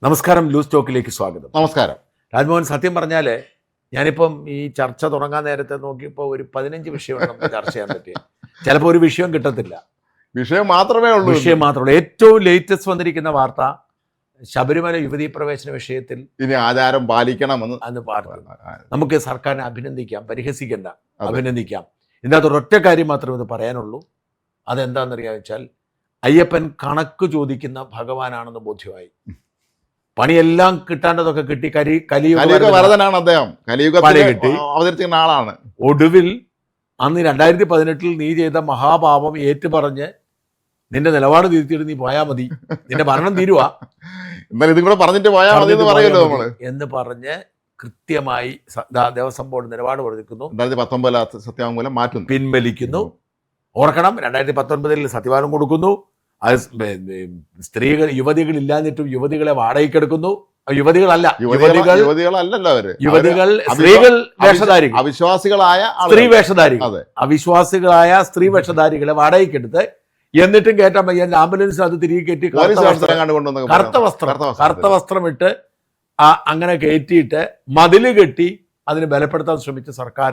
നമസ്കാരം, ലൂസ് ടോക്കിലേക്ക് സ്വാഗതം. നമസ്കാരം രാജ്മോഹൻ. സത്യം പറഞ്ഞാൽ ഞാനിപ്പം ഈ ചർച്ച തുടങ്ങാൻ നേരത്തെ നോക്കിയപ്പോൾ ഒരു 15 വിഷയമാണ് നമുക്ക് ചർച്ച ചെയ്യാൻ പറ്റിയത്. ചിലപ്പോൾ ഒരു വിഷയം കിട്ടത്തില്ല, വിഷയം മാത്രമേ ഉള്ളൂ. ഏറ്റവും ലേറ്റസ്റ്റ് വന്നിരിക്കുന്ന വാർത്ത ശബരിമല യുവതീ പ്രവേശന വിഷയത്തിൽ ഇനി ആചാരം പാലിക്കണമെന്ന് അന്ന് പറഞ്ഞു. നമുക്ക് സർക്കാരിനെ അഭിനന്ദിക്കാം, പരിഹസിക്കേണ്ട, അഭിനന്ദിക്കാം. ഇതിനകത്ത് ഒരൊറ്റ കാര്യം മാത്രമേ ഇത് പറയാനുള്ളൂ. അതെന്താണെന്നറിയാമെന്ന് വെച്ചാൽ അയ്യപ്പൻ കണക്ക് ചോദിക്കുന്ന ഭഗവാനാണെന്ന് ബോധ്യമായി. പണിയെല്ലാം കിട്ടാണ്ടതൊക്കെ കിട്ടി. കലിയുഗവരദനാണ് അദ്ദേഹം, കലിയുഗത്തിൽ അവതരിച്ചിരുന്ന ആളാണ്. ഒടുവിൽ അന്ന് 2018 നീ ചെയ്ത മഹാപാപം ഏറ്റുപറഞ്ഞ് നിന്റെ നിലപാട് തിരുത്തിയിട്ട് നീ പോയാൽ മതി, നിന്റെ ഭരണം തീരുവാ, എന്നാലും ഇതും കൂടെ പറഞ്ഞിട്ട് പോയാൽ മതി എന്ന് പറയുമല്ലോ നമ്മള് എന്ന് പറഞ്ഞ് കൃത്യമായി ദേവസ്വം ബോർഡ് നിലപാട് പറഞ്ഞിരിക്കുന്നു. 2019 സത്യവാങ്മൂലം മാറ്റുന്നു, പിൻവലിക്കുന്നു. ഓർക്കണം, 2019 സത്യവാങ്മൂലം കൊടുക്കുന്നു. അത് യുവതികൾ ഇല്ലാഞ്ഞിട്ടും യുവതികളെ വാടകയ്ക്കെടുക്കുന്നു. യുവതികളല്ല, യുവതികളല്ലല്ലോ അവര്, യുവതികൾ സ്ത്രീകൾ വേഷധാരികൾ, അവിശ്വാസികളായ സ്ത്രീ വേഷധാരികൾ, അവിശ്വാസികളായ സ്ത്രീ വേഷധാരികളെ വാടകയ്ക്കെടുത്ത് എന്നിട്ടും കയറ്റാൻ വയ്യ. ആംബുലൻസ് അത് തിരികെ കയറ്റി കറുത്ത വസ്ത്രം ഇട്ട് അങ്ങനെ കയറ്റിയിട്ട് മതില് കെട്ടി അതിനെ ബലപ്പെടുത്താൻ ശ്രമിച്ച സർക്കാർ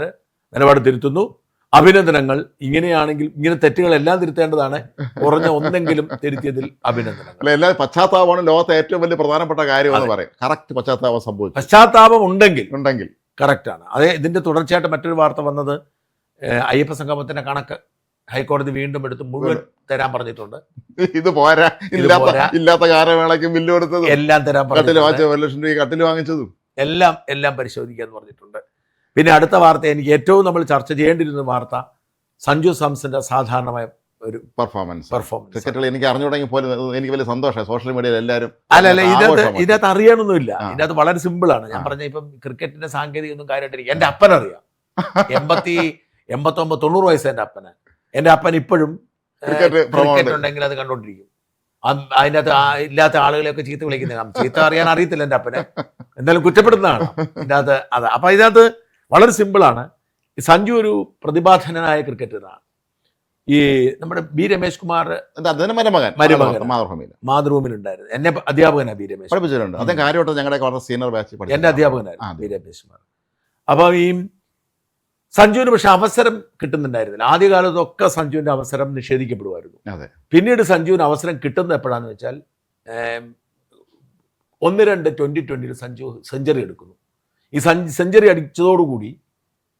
നിലപാട് തിരുത്തുന്നു. അഭിനന്ദനങ്ങൾ. ഇങ്ങനെയാണെങ്കിൽ ഇങ്ങനെ തെറ്റുകളെല്ലാം തിരുത്തേണ്ടതാണ്. കുറഞ്ഞ ഒന്നെങ്കിലും തിരുത്തിയതിൽ അഭിനന്ദനങ്ങൾ. എല്ലാ പശ്ചാത്താപമാണ് ലോകത്തെ ഏറ്റവും വലിയ പ്രധാനപ്പെട്ട കാര്യം എന്ന് പറയും. കറക്റ്റ് പശ്ചാത്താപം സംഭവിച്ചു. പശ്ചാത്താപം ഉണ്ടെങ്കിൽ കറക്റ്റാണ്. അതേ ഇതിന്റെ തുടർച്ചയായിട്ട് മറ്റൊരു വാർത്ത വന്നത് അയ്യപ്പ സംഗമത്തിന്റെ കണക്ക് ഹൈക്കോടതി വീണ്ടും എടുത്ത് മുഴുവൻ തരാൻ പറഞ്ഞിട്ടുണ്ട്. ഇത് പോരാ, ഇല്ലാത്ത ഗാനമേളയ്ക്കും ബില്ല് കൊടുത്തതും എല്ലാം തരാൻ പറഞ്ഞു. 1 ലക്ഷം രൂപ കട്ടിൽ വാങ്ങിച്ചതും എല്ലാം പരിശോധിക്കാന്ന് പറഞ്ഞിട്ടുണ്ട്. പിന്നെ അടുത്ത വാർത്ത, എനിക്ക് ഏറ്റവും നമ്മൾ ചർച്ച ചെയ്യേണ്ടിയിരുന്ന വാർത്ത, സഞ്ജു സാംസന്റെ അസാധാരണമായ ഒരു പെർഫോമൻസ്. ക്രിക്കറ്റിൽ എനിക്ക് അറിഞ്ഞു തുടങ്ങി പോലും എനിക്ക് വലിയ സന്തോഷമായി. സോഷ്യൽ മീഡിയയിൽ എല്ലാവരും ഇതിനകത്ത് അറിയാനൊന്നുമില്ല. ഇതിനകത്ത് വളരെ സിമ്പിളാണ്. ഞാൻ പറഞ്ഞ ഇപ്പം ക്രിക്കറ്റിന്റെ സാങ്കേതിക ഒന്നും കാര്യമായിട്ടിരിക്കും. എന്റെ അപ്പനറിയാം. 89-90 വയസ്സ് എന്റെ അപ്പൻ ഇപ്പോഴും ക്രിക്കറ്റ് ഉണ്ടെങ്കിൽ അത് കണ്ടോണ്ടിരിക്കും. അതിനകത്ത് ഇല്ലാത്ത ആളുകളെയൊക്കെ ചീത്ത വിളിക്കുന്ന, ചീത്ത അറിയാൻ അറിയത്തില്ല എൻ്റെ അപ്പനെ, എന്തായാലും കുറ്റപ്പെടുന്നതാണ് ഇതിനകത്ത്. അത് അപ്പം ഇതിനകത്ത് വളരെ സിമ്പിളാണ്. സഞ്ജു ഒരു പ്രതിഭാധനനായ ക്രിക്കറ്ററാണ്. ഈ നമ്മുടെ ബി രമേശ് കുമാർ മാതൃഭൂമിയിലുണ്ടായിരുന്നു. എന്നെ അധ്യാപകനാണ് ബി രമേശ്, പഠിപ്പിച്ചിട്ടുണ്ട്. അദ്ദേഹം കാര്യമായിട്ട് ഞങ്ങളുടെ സീനിയർ ബാച്ച് എൻ്റെ അധ്യാപകനായിരുന്നു ബി രമേശ് കുമാർ. അപ്പം ഈ സഞ്ജുവിന് പക്ഷെ അവസരം കിട്ടുന്നുണ്ടായിരുന്നില്ല. ആദ്യകാലത്തൊക്കെ സഞ്ജുവിൻ്റെ അവസരം നിഷേധിക്കപ്പെടുമായിരുന്നു. പിന്നീട് സഞ്ജുവിന് അവസരം കിട്ടുന്നത് എപ്പോഴാന്ന് വെച്ചാൽ 1-2 2020 സഞ്ജു സെഞ്ചുറി എടുക്കുന്നു. ഈ സെഞ്ചുറി അടിച്ചതോടുകൂടി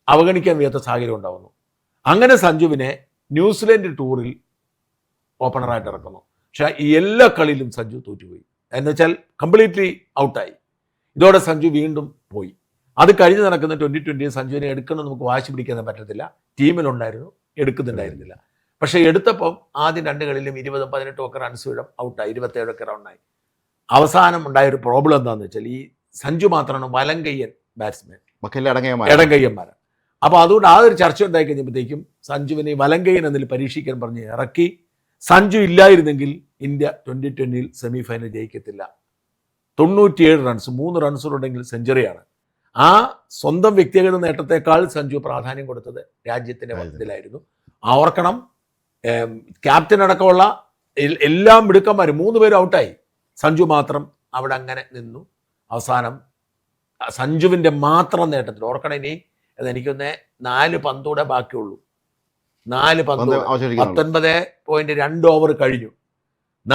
അവഗണിക്കാൻ വയ്യാത്ത സാഹചര്യം ഉണ്ടാകുന്നു. അങ്ങനെ സഞ്ജുവിനെ ന്യൂസിലൻഡ് ടൂറിൽ ഓപ്പണറായിട്ട് ഇറക്കുന്നു. പക്ഷെ ഈ എല്ലാ കളിയിലും സഞ്ജു തോറ്റുപോയി. എന്ന് വെച്ചാൽ കംപ്ലീറ്റ്ലി ഔട്ടായി. ഇതോടെ സഞ്ജു വീണ്ടും പോയി. അത് കഴിഞ്ഞ് നടക്കുന്ന 2020 സഞ്ജുവിനെ എടുക്കണം നമുക്ക് വാശി പിടിക്കാൻ പറ്റത്തില്ല. ടീമിലുണ്ടായിരുന്നു, എടുക്കുന്നുണ്ടായിരുന്നില്ല. പക്ഷെ എടുത്തപ്പം ആദ്യം 2 കളിയിലും 20-18 ഒക്കെ റൺസ് വീതം ഔട്ടായി, 27 ഒക്കെ റൗണ്ടായി. അവസാനം ഉണ്ടായൊരു പ്രോബ്ലം എന്താണെന്ന് വെച്ചാൽ ഈ സഞ്ജു മാത്രമാണ് വലങ്കയ്യൻ ബാറ്റ്സ്മാൻ, ഇടങ്കയ്യന്മാരാണ്. അപ്പോൾ അതുകൊണ്ട് ആ ഒരു ചർച്ച ഉണ്ടായി കഴിഞ്ഞപ്പോഴത്തേക്കും സഞ്ജുവിനെ വലങ്കയ്യൻ എന്നതിൽ പരീക്ഷിക്കാൻ പറഞ്ഞ് ഇറക്കി. സഞ്ജു ഇല്ലായിരുന്നെങ്കിൽ ഇന്ത്യ 2020 സെമിഫൈനൽ ജയിക്കത്തില്ല. 97 റൺസ്, 3 റൺസുകളുണ്ടെങ്കിൽ സെഞ്ചുറിയാണ്. ആ സ്വന്തം വ്യക്തിഗത നേട്ടത്തെക്കാൾ സഞ്ജു പ്രാധാന്യം കൊടുത്തത് രാജ്യത്തിൻ്റെ മധ്യത്തിലായിരുന്നു. ഓർക്കണം, ക്യാപ്റ്റൻ അടക്കമുള്ള എല്ലാ മിടുക്കന്മാരും 3 പേരും ഔട്ടായി. സഞ്ജു മാത്രം അവിടെ അങ്ങനെ നിന്നു. അവസാനം സഞ്ജുവിൻ്റെ മാത്രം നേട്ടത്തിൽ ഓർക്കണം, ഇനി അതെനിക്കൊന്ന് 4 പന്തൂടെ ബാക്കിയുള്ളൂ. 4 പന്ത് 19.2 ഓവർ കഴിഞ്ഞു.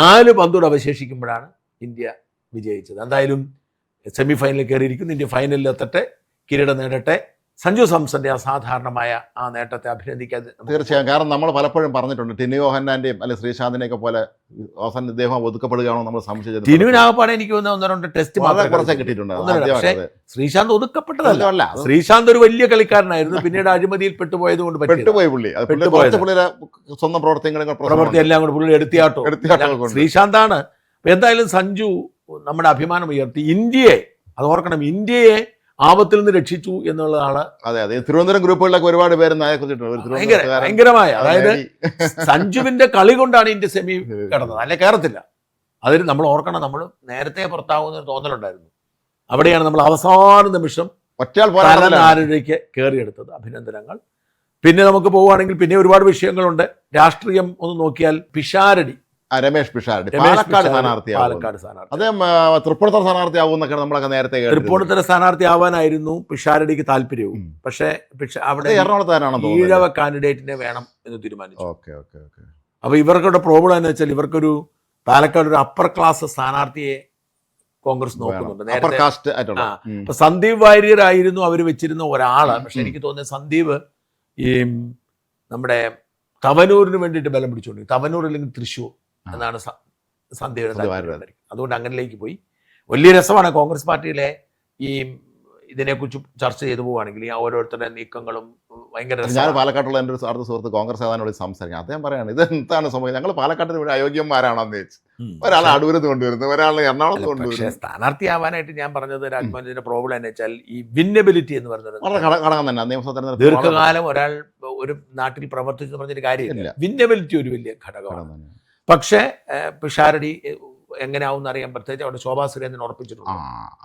4 പന്തൂടെ അവശേഷിക്കുമ്പോഴാണ് ഇന്ത്യ വിജയിച്ചത്. എന്തായാലും സെമിഫൈനലിൽ കയറിയിരിക്കുന്നു. ഇന്ത്യ ഫൈനലിൽ എത്തട്ടെ, കിരീടം നേടട്ടെ. സഞ്ജു സാംസന്റെ അസാധാരണമായ ആ നേട്ടത്തെ അഭിനന്ദിക്കാൻ തീർച്ചയായും. കാരണം നമ്മൾ പലപ്പോഴും പറഞ്ഞിട്ടുണ്ട്, ടിനു യോഹന്നാന്റെയും അല്ലെ ശ്രീശാന്തിനെയൊക്കെ പോലെ അവസാനം ഇദ്ദേഹം ഒതുക്കപ്പെടുകയാണോ നമ്മൾ സംശയിച്ചത്. ടിനുവിനാകപ്പാടെ എനിക്ക് 1-2 ടെസ്റ്റ് കുറച്ചേ കിട്ടിയിട്ടുണ്ട്. പക്ഷേ ശ്രീശാന്ത് ഒതുക്കപ്പെട്ടതല്ല. ശ്രീശാന്ത് ഒരു വലിയ കളിക്കാരനായിരുന്നു. പിന്നീട് അഴിമതിയിൽ പെട്ടുപോയത് കൊണ്ട് പെട്ടുപോയി പുള്ളി. സ്വന്തം പ്രവൃത്തി എല്ലാം കൂടെ പുള്ളി എടുത്തിയാട്ടോ ശ്രീശാന്താണ്. എന്തായാലും സഞ്ജു നമ്മുടെ അഭിമാനം ഉയർത്തി. ഇന്ത്യയെ, അത് ഓർക്കണം, ഇന്ത്യയെ ആപത്തിൽ നിന്ന് രക്ഷിച്ചു എന്നുള്ളതാണ്. അതെ, തിരുവനന്തപുരം ഗ്രൂപ്പുകളിലൊക്കെ ഒരുപാട് പേര് ഭയങ്കരമായ, അതായത് സഞ്ജുവിന്റെ കളി കൊണ്ടാണ് ഇന്ത്യ സെമി കിടന്നത്, അല്ലെ കയറത്തില്ല. അതിൽ നമ്മൾ ഓർക്കണം, നമ്മൾ നേരത്തെ പുറത്താകുന്ന തോന്നലുണ്ടായിരുന്നു. അവിടെയാണ് നമ്മൾ അവസാന നിമിഷം ആരൊക്കെ കയറിയെടുത്തത്. അഭിനന്ദനങ്ങൾ. പിന്നെ നമുക്ക് പോവുകയാണെങ്കിൽ പിന്നെ ഒരുപാട് വിഷയങ്ങളുണ്ട്. രാഷ്ട്രീയം ഒന്ന് നോക്കിയാൽ പിഷാരടി രമേഷ് പിഷാരടി രമേശ് പാലക്കാട് പിഷാരടി സ്ഥാനാർത്ഥിയാവും. പാലക്കാട് സ്ഥാനാർത്ഥി. അദ്ദേഹം തൃപ്പൂണിത്തുറ സ്ഥാനാർത്ഥിയാവും എന്നൊക്കെ നമ്മളൊക്കെ നേരത്തെ കേട്ടിരുന്നു. തൃപ്പൂണിത്തുറ സ്ഥാനാർത്ഥി ആവാനായിരുന്നു പിഷാരടിക്ക് താല്പര്യവും. പക്ഷേ അവിടെ എറണാകുളത്താരാണെന്ന് തോന്നുന്നു. ഈഴവ കാൻഡിഡേറ്റിനെ വേണം എന്ന് തീരുമാനിച്ചു. Okay okay okay. അപ്പൊ ഇവർക്കുള്ള പ്രോബ്ലം എന്ന് വെച്ചാൽ ഇവർക്കൊരു പാലക്കാട് ഒരു അപ്പർ ക്ലാസ് സ്ഥാനാർത്ഥിയെ കോൺഗ്രസ് നോക്കുന്നുണ്ട്. അപ്പർ നേരത്തെ കാസ്റ്റ് ആയിട്ടുള്ള. അപ്പൊ സന്ദീപ് വാര്യർ ആയിരുന്നു അവർ വെച്ചിരുന്ന ഒരാള്. പക്ഷെ എനിക്ക് തോന്നുന്നത് സന്ദീപ് ഈ നമ്മുടെ തവനൂരിന് വേണ്ടിയിട്ട് ബലം പിടിച്ചുകൊണ്ട് തവനൂർ അല്ലെങ്കിൽ തൃശ്ശൂർ എന്നാണ് സന്ദീപിന്റെ താല്പര്യം. അതുകൊണ്ട് അങ്ങനെയൊക്കെ പോയി. വലിയ രസമാണ് കോൺഗ്രസ് പാർട്ടിയിലെ ഈ ഇതിനെക്കുറിച്ച് ചർച്ച ചെയ്തു പോവുകയാണെങ്കിൽ ഈ ഓരോരുത്തരുടെ നീക്കങ്ങളും ഭയങ്കര ഞാൻ പാലക്കാട്ടുള്ള എൻ്റെ ഒരു അടുത്ത സുഹൃത്ത് കോൺഗ്രസ് ഏതാനോട് സംസാരിക്കാം. അദ്ദേഹം പറയാണ് ഇത് എന്താണ് സംഭവം, ഞങ്ങൾ പാലക്കാട്ടിൽ ഇവിടെ അയോഗ്യന്മാരാണെന്ന് വെച്ച് ഒരാളെ അടൂരത്ത് കൊണ്ടുവരുന്നത്, ഒരാളെ എറണാകുളത്ത് കൊണ്ടുവരുന്നത്. പക്ഷേ സ്ഥാനാർത്ഥിയാവാനായിട്ട് ഞാൻ പറഞ്ഞത് രാജ്മോഹന്റെ പ്രോബ്ലം എന്ന് വെച്ചാൽ ഈ വിന്നബിലിറ്റി എന്ന് പറഞ്ഞത് വളരെ ഘടകം തന്നെ. നിയമസഭ തെരഞ്ഞെടുപ്പ് ദീർഘകാലം ഒരാൾ ഒരു നാട്ടിൽ പ്രവർത്തിച്ചു പറഞ്ഞൊരു കാര്യമില്ല. വിന്നബിലിറ്റി ഒരു വലിയ ഘടകമാണ്. പക്ഷേ പിഷാരടി എങ്ങനെയാവും അറിയാൻ, പ്രത്യേകിച്ച് അവിടെ ശോഭാ സുരേന്ദ്രൻ ഉറപ്പിച്ചിട്ടുണ്ട്.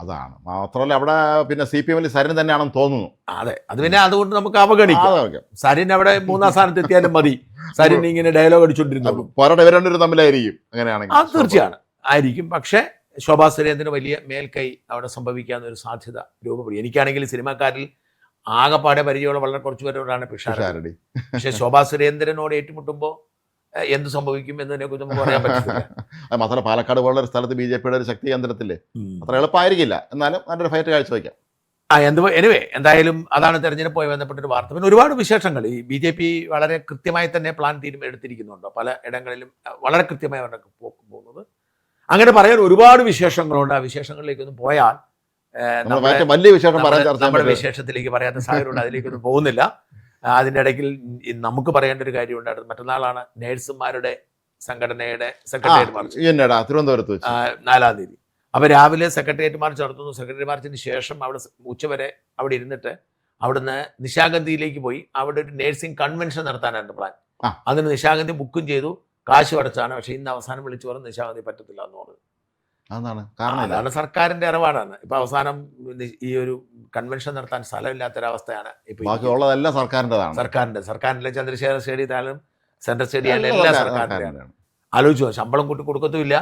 അതാണ് മാത്രമല്ല അവിടെ പിന്നെ CPM സരിൻ തന്നെയാണെന്ന് തോന്നുന്നു. അതെ, അത് പിന്നെ അതുകൊണ്ട് നമുക്ക് അവഗണിക്കാം. സരിൻ അവിടെ 3ാം സ്ഥാനത്ത് എത്തിയാലും മതി. സരിൻ ഇങ്ങനെ ഡയലോഗ് അടിച്ചോണ്ടിരുന്നു. പോരാട്ടം ഇവർ തമ്മിലായിരിക്കും. അങ്ങനെയാണെങ്കിൽ അത് തീർച്ചയാണ് ആയിരിക്കും. പക്ഷേ ശോഭാ സുരേന്ദ്രന് വലിയ മേൽക്കൈ അവിടെ സംഭവിക്കാവുന്ന ഒരു സാധ്യത രൂപപ്പെടും. എനിക്കാണെങ്കിൽ സിനിമാക്കാരിൽ ആകെപ്പാടെ പരിചയമുള്ള വളരെ കുറച്ചു പേരോടാണ് പിഷാരടി. പക്ഷെ ശോഭാ സുരേന്ദ്രനോട് ഏറ്റുമുട്ടുമ്പോൾ എന്ത് സംഭവിക്കും എന്നതിനെ കുറിച്ച് നമുക്ക് പറയാൻ പറ്റില്ല. മാത്രമല്ല പാലക്കാട് പോലുള്ള ഒരു സ്ഥലത്ത് BJPയുടെ ഒരു ശക്തി കേന്ദ്രത്തില് അത്ര എളുപ്പമായിരിക്കില്ല. എന്നാലും നല്ലൊരു ഫൈറ്റ് കാഴ്ചവെക്കാം. എനിവേ എന്തായാലും അതാണ് തെരഞ്ഞെടുപ്പുമായി ബന്ധപ്പെട്ടൊരു വാർത്ത. പിന്നെ ഒരുപാട് വിശേഷങ്ങൾ ഈ BJP വളരെ കൃത്യമായി തന്നെ പ്ലാൻ എടുത്തിരിക്കുന്നുണ്ട്. പല ഇടങ്ങളിലും വളരെ കൃത്യമായി അവരുടെ പോകുന്നത്. അങ്ങനെ പറയാൻ ഒരുപാട് വിശേഷങ്ങളുണ്ട്. ആ വിശേഷങ്ങളിലേക്കൊന്നും പോയാൽ വലിയ വിശേഷം നമ്മുടെ വിശേഷത്തിലേക്ക് പറയാത്ത സാഹചര്യമുണ്ട്. അതിലേക്കൊന്നും പോകുന്നില്ല. അതിൻ്റെ ഇടയ്ക്കിൽ നമുക്ക് പറയേണ്ട ഒരു കാര്യമുണ്ടായിരുന്നു. മറ്റന്നാളാണ് നേഴ്സുമാരുടെ സംഘടനയുടെ സെക്രട്ടേറിയറ്റ് മാർച്ച് തിരുവനന്തപുരത്ത് 4-ാം തീയതി. അപ്പോൾ രാവിലെ സെക്രട്ടേറിയറ്റ് മാർച്ച് നടത്തുന്നു. സെക്രട്ടേറിയറ്റ് മാർച്ചിന് ശേഷം അവിടെ ഉച്ചവരെ അവിടെ ഇരുന്നിട്ട് അവിടുന്ന് നിശാഗന്ധിയിലേക്ക് പോയി അവിടെ ഒരു നേഴ്സിംഗ് കൺവെൻഷൻ നടത്താനാണ് പ്ലാൻ. അതിന് നിശാഗന്ധി ബുക്കും ചെയ്തു, കാശ് അടച്ചാണ്. പക്ഷേ ഇന്ന് അവസാനം വിളിച്ചു പറഞ്ഞ് നിശാഗന്ധി പറ്റത്തില്ല എന്ന് പറഞ്ഞു. അതാണ് സർക്കാരിന്റെ ഇടപാടാണ്. ഇപ്പൊ അവസാനം ഈ ഒരു കൺവെൻഷൻ നടത്താൻ സ്ഥലമില്ലാത്തൊരവസ്ഥയാണ്. ബാക്കിയുള്ളതെല്ലാം സർക്കാരിന്റെ ചന്ദ്രശേഖര സ്റ്റേഡിയത്തിലും സെൻട്രൽ സ്റ്റേഡിയം എല്ലാം സർക്കാരിന്റെ. ആലോചിച്ചോ, ശമ്പളം കൂട്ടി കൊടുക്കത്തുമില്ല,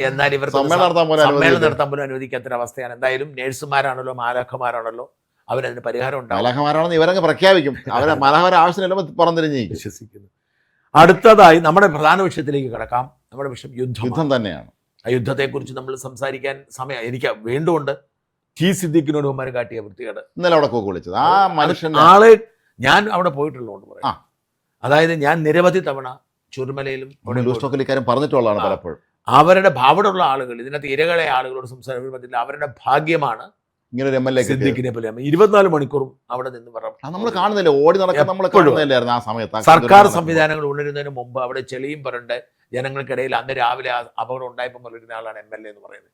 എന്നാൽ ഇവർക്ക് സമ്മേളനം നടത്താൻ പോലും അനുവദിക്കാത്തൊരവസ്ഥയാണ്. എന്തായാലും നേഴ്സുമാരാണല്ലോ, മാലാഖമാരാണല്ലോ, അവരതിന് പരിഹാരം ഉണ്ടാവും. ഇവരൊക്കെ പ്രഖ്യാപിക്കും. അവരെ മാലാഖമാരെ ആവശ്യമില്ല പുറംതിരിഞ്ഞ് വിശ്വസിക്കുന്നു. അടുത്തതായി നമ്മുടെ പ്രധാന വിഷയത്തിലേക്ക് കിടക്കാം. നമ്മുടെ വിഷയം യുദ്ധം തന്നെയാണ്. ആ യുദ്ധത്തെക്കുറിച്ച് നമ്മൾ സംസാരിക്കാൻ സമയം എനിക്ക് വീണ്ടുമുണ്ട്. ടി സിദ്ദീഖിനോട് ഉമ്മാർ കാട്ടിയ വൃത്തികേട്. ഇന്നലെ അവിടെ വിളിച്ചത് ആ മനുഷ്യൻ ആളെ ഞാൻ അവിടെ പോയിട്ടുള്ളതുകൊണ്ട് പറയാം. അതായത് ഞാൻ നിരവധി തവണ ചുരുമലയിലും പറഞ്ഞിട്ടുള്ളതാണ് പലപ്പോഴും. അവരുടെ അവിടെയുള്ള ആളുകൾ, ഇതിനകത്ത് ഇരകളെ ആളുകളോട് സംസാരിക്കാൻ അവരുടെ ഭാഗ്യമാണ് ഇങ്ങനെ ഒരു MLA സിദ്ദീഖിനെ പോലെ 24 മണിക്കൂറും അവിടെ നിന്ന് നമ്മൾ കാണുന്നില്ല, ഓടി നടക്കാൻ ആ സമയത്ത്. സർക്കാർ സംവിധാനങ്ങൾ ഉണരുന്നതിന് മുമ്പ് അവിടെ ചെളിയും പുരണ്ട് ജനങ്ങൾക്കിടയിൽ അന്ന് രാവിലെ അപകടം ഉണ്ടായപ്പോൾ വരുന്ന ആളാണ് MLA എന്ന് പറയുന്നത്.